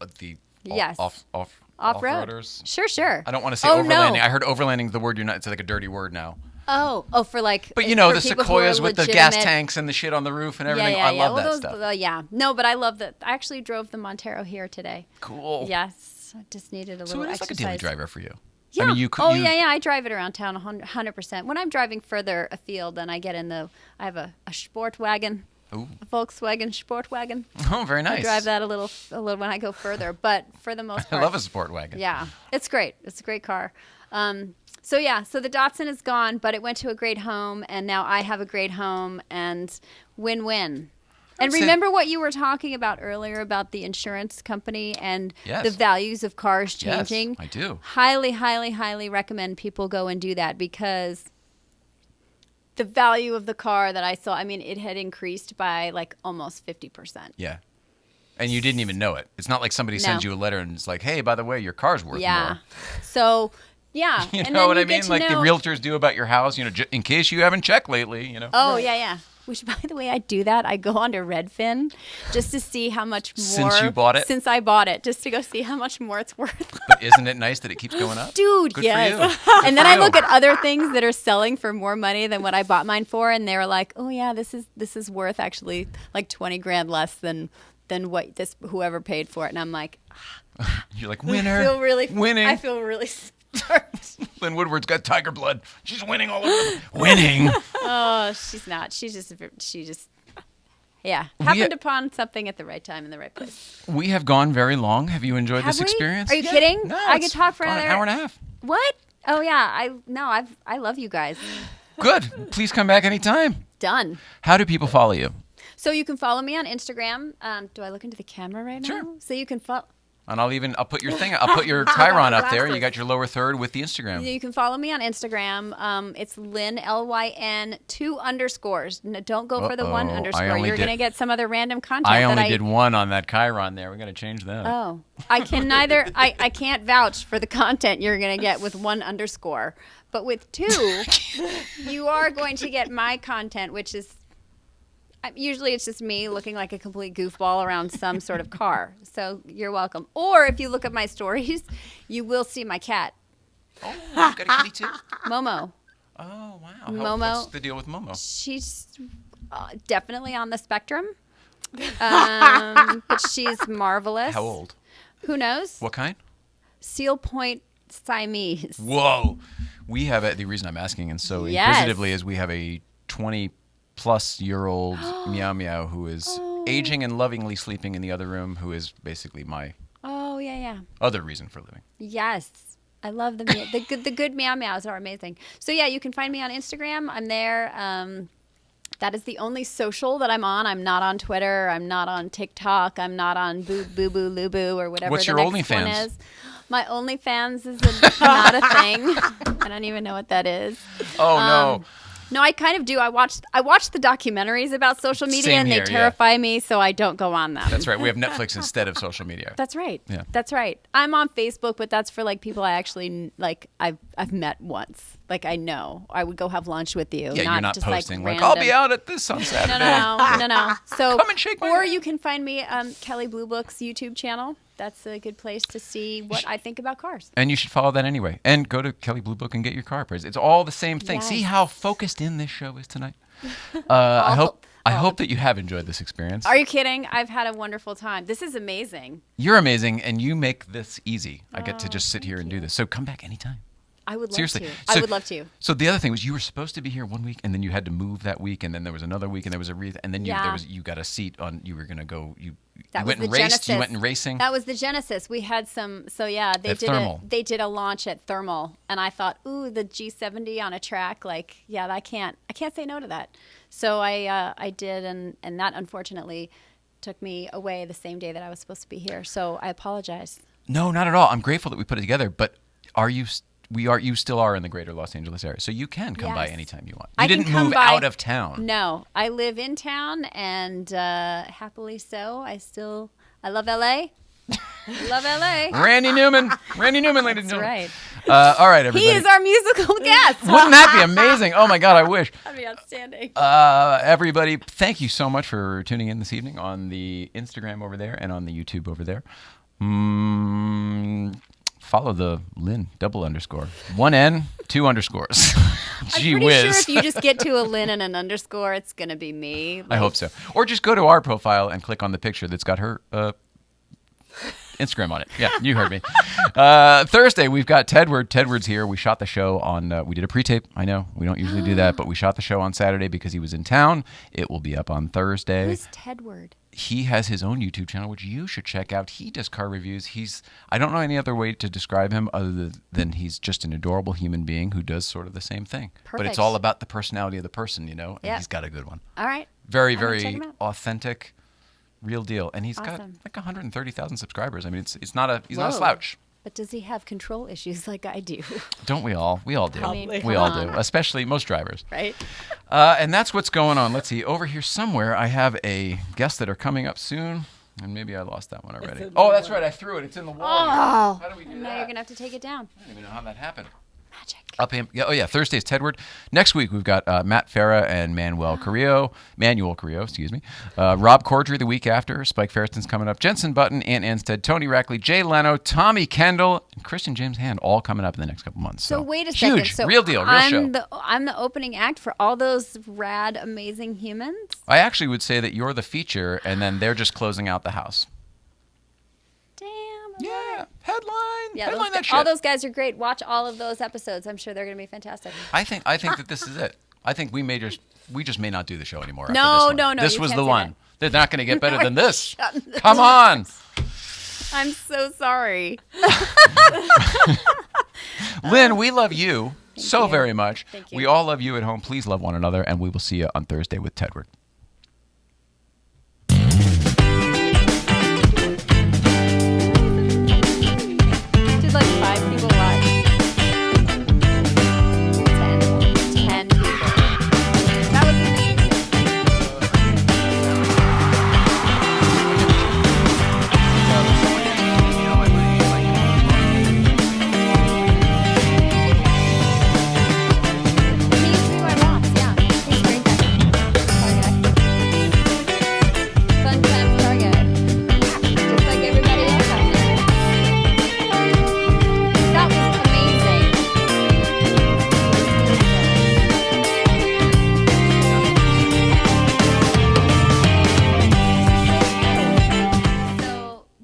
Yes. off-roaders. Sure. I don't want to say Oh, overlanding. no. I heard overlanding the word you're not. It's like a dirty word now. Oh, for like. But you know for the people who are Sequoias with the gas legitimate- tanks and the shit on the roof and everything. Yeah. I love Well, that those, stuff. yeah. No, but I love that. I actually drove the Montero here today. Cool. Yes. I just needed a So little it is like a exercise. daily driver for you. Yeah. I mean, Yeah. I drive it around town 100%. When I'm driving further afield, then I get in I have a Sportwagen. Ooh. A Volkswagen Sportwagen. Oh, very nice. I drive that a little when I go further, but for the most I part. love a sport wagon. Yeah, it's great. It's a great car. So the Datsun is gone, but it went to a great home, and now I have a great home, and win-win. And remember what you were talking about earlier about the insurance company and Yes. the values of cars changing? Yes, I do. Highly, highly, highly recommend people go and do that, because the value of the car that I saw, I mean, it had increased by like almost 50%. Yeah. And you didn't even know it. It's not like somebody sends you a letter and it's like, hey, by the way, your car's worth more. So, yeah. You and know then what you I mean? get to Like the know- realtors do about your house, you know, in case you haven't checked lately, you know. Oh, yeah. Which, by the way, I do that. I go onto Redfin just to see how much more. Since you bought it? Since I bought it, just to go see how much more it's worth. But isn't it nice that it keeps going up? Dude, Good yes. for you. And then I look at other things that are selling for more money than what I bought mine for, and they're like, oh, yeah, this is worth actually like 20 grand less than what whoever paid for it. And I'm like, You're like, winner. Winning. I feel really smart. Lyn Woodward's got tiger blood. She's winning all over. Winning. Oh, she's not. She just happened upon something at the right time in the right place. We have gone very long. Have you enjoyed Have this we? experience? Are you kidding? No, I it's could talk for gone another an hour and a half. What? Oh yeah, I love you guys. Good. Please come back anytime. Done. How do people follow you? So you can follow me on Instagram. Do I look into the camera right now? Sure. So you can follow. And I'll put your thing. I'll put your Chiron up there. You Glasses. got your lower third with the Instagram. You can follow me on Instagram. It's Lyn, Lyn, 2 underscores. Don't go for the 1 Uh-oh. underscore. I only You're did- going to get some other random content. I only did 1 on that Chiron there. We got to change that. Oh, I can neither. I can't vouch for the content you're going to get with 1 underscore, but with 2, you are going to get my content, which is usually it's just me looking like a complete goofball around some sort of car. So you're welcome. Or if you look at my stories, you will see my cat, Oh, you've got a kitty too. Momo. Oh wow. Momo. What's the deal with Momo? She's definitely on the spectrum, but she's marvelous. How old? Who knows? What kind? Seal Point Siamese. Whoa. We have the reason I'm asking and so Yes. inquisitively is we have a 20-plus-year-old meow meow who is aging and lovingly sleeping in the other room, who is basically my Oh yeah. other reason for living. Yes. I love the good meow meows are amazing. So yeah, you can find me on Instagram. I'm there. That is the only social that I'm on. I'm not on Twitter. I'm not on TikTok. I'm not on Boo Boo Lubu or whatever. What's the your next one OnlyFans? is. My OnlyFans is not a thing. I don't even know what that is. Oh no. No, I kind of do. I watch the documentaries about social media, Same and here, they yeah. terrify me, so I don't go on them. That's right. We have Netflix instead of social media. That's right. Yeah. That's right. I'm on Facebook, but that's for like people I actually like. I've met once. Like I know. I would go have lunch with you. Yeah, you're not just posting like, like, I'll random. be out at this on Saturday. No. So Come and shake my or hand. you can find me Kelly Blue Book's YouTube channel. That's a good place to see what I think about cars. And you should follow that anyway. And go to Kelly Blue Book and get your car appraised. It's all the same thing. Yes. See how focused in this show is tonight? I hope that you have enjoyed this experience. Are you kidding? I've had a wonderful time. This is amazing. You're amazing, and you make this easy. I get to just sit here and do this. So come back anytime. I would love Seriously. to. So- I would love to. So the other thing was you were supposed to be here one week, and then you had to move that week, and then there was another week, and there was a wreath, and then you Yeah. you got a seat on. You were gonna go. You That went was and the raced. Genesis. You went and racing. That was the Genesis. We had some. So yeah, At Thermal. they did a launch at Thermal, and I thought, ooh, the G70 on a track, like yeah, I can't say no to that. So I did, and that unfortunately took me away the same day that I was supposed to be here. So I apologize. No, not at all. I'm grateful that we put it together. But you still are in the greater Los Angeles area, so you can come by Yes. anytime you want. I You can didn't come move by- out of town. No, I live in town, and happily so. I love LA. Love LA. Randy Newman, ladies and That's gentlemen. right. All right, everybody. He is our musical guest. Wouldn't that be amazing? Oh my God, I wish. That'd be outstanding. Everybody, thank you so much for tuning in this evening on the Instagram over there and on the YouTube over there. Follow the Lyn _. 1 N, 2 underscores. Gee I'm pretty whiz. sure if you just get to a Lyn and an underscore, it's gonna be me. I hope so. Or just go to our profile and click on the picture that's got her Instagram on it. Yeah, you heard me. Thursday, we've got Tedward. Tedward's here. We shot the show on, we did a pre-tape. I know, we don't usually do that, but we shot the show on Saturday because he was in town. It will be up on Thursday. Who's Tedward? He has his own YouTube channel, which you should check out. He does car reviews. I don't know any other way to describe him other than he's just an adorable human being who does sort of the same thing. But it's Perfect. all about the personality of the person, and Yep. he's got a good one. All right. Very, I'm gonna check very him out. authentic, real deal. And he's got Awesome. like 130,000 subscribers. I mean, he's not a Whoa. slouch. But does he have control issues like I do? Don't we all? We all do. I mean, we all come do, on. especially most drivers. Right? And that's what's going on. Let's see. Over here somewhere, I have a guest that are coming up soon. And maybe I lost that one already. in Oh, the that's wall. right. I threw it. It's in the wall. Oh. How do we do Now that? you're gonna have to take it down. I don't even know how that happened. Magic. Up him. Yeah, oh yeah, Thursday's Tedward. Next week we've got Matt Farah and Manuel Carrillo, excuse me. Rob Cordry the week after. Spike Ferriston's coming up. Jensen Button, Ant Anstead, Tony Rackley, Jay Leno, Tommy Kendall, and Christian James Hand all coming up in the next couple months. So wait a second. Huge, So real deal, real show. I'm the opening act for all those rad, amazing humans. I actually would say that you're the feature, and then they're just closing out the house. Damn. Yeah, headline. Yeah, headline that shit. all those guys are great. Watch all of those episodes. I'm sure they're going to be fantastic. I think that this is it. I think we just may not do the show anymore. after No, this one. no, no, This you was can't the say one. that. They're not going to get better than this. Shut the Come on. I'm so sorry. Lynn, we love you so you. very much. Thank you. We all love you at home. Please love one another, and we will see you on Thursday with Tedward.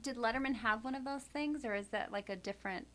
did Letterman have one of those things, or is that like a different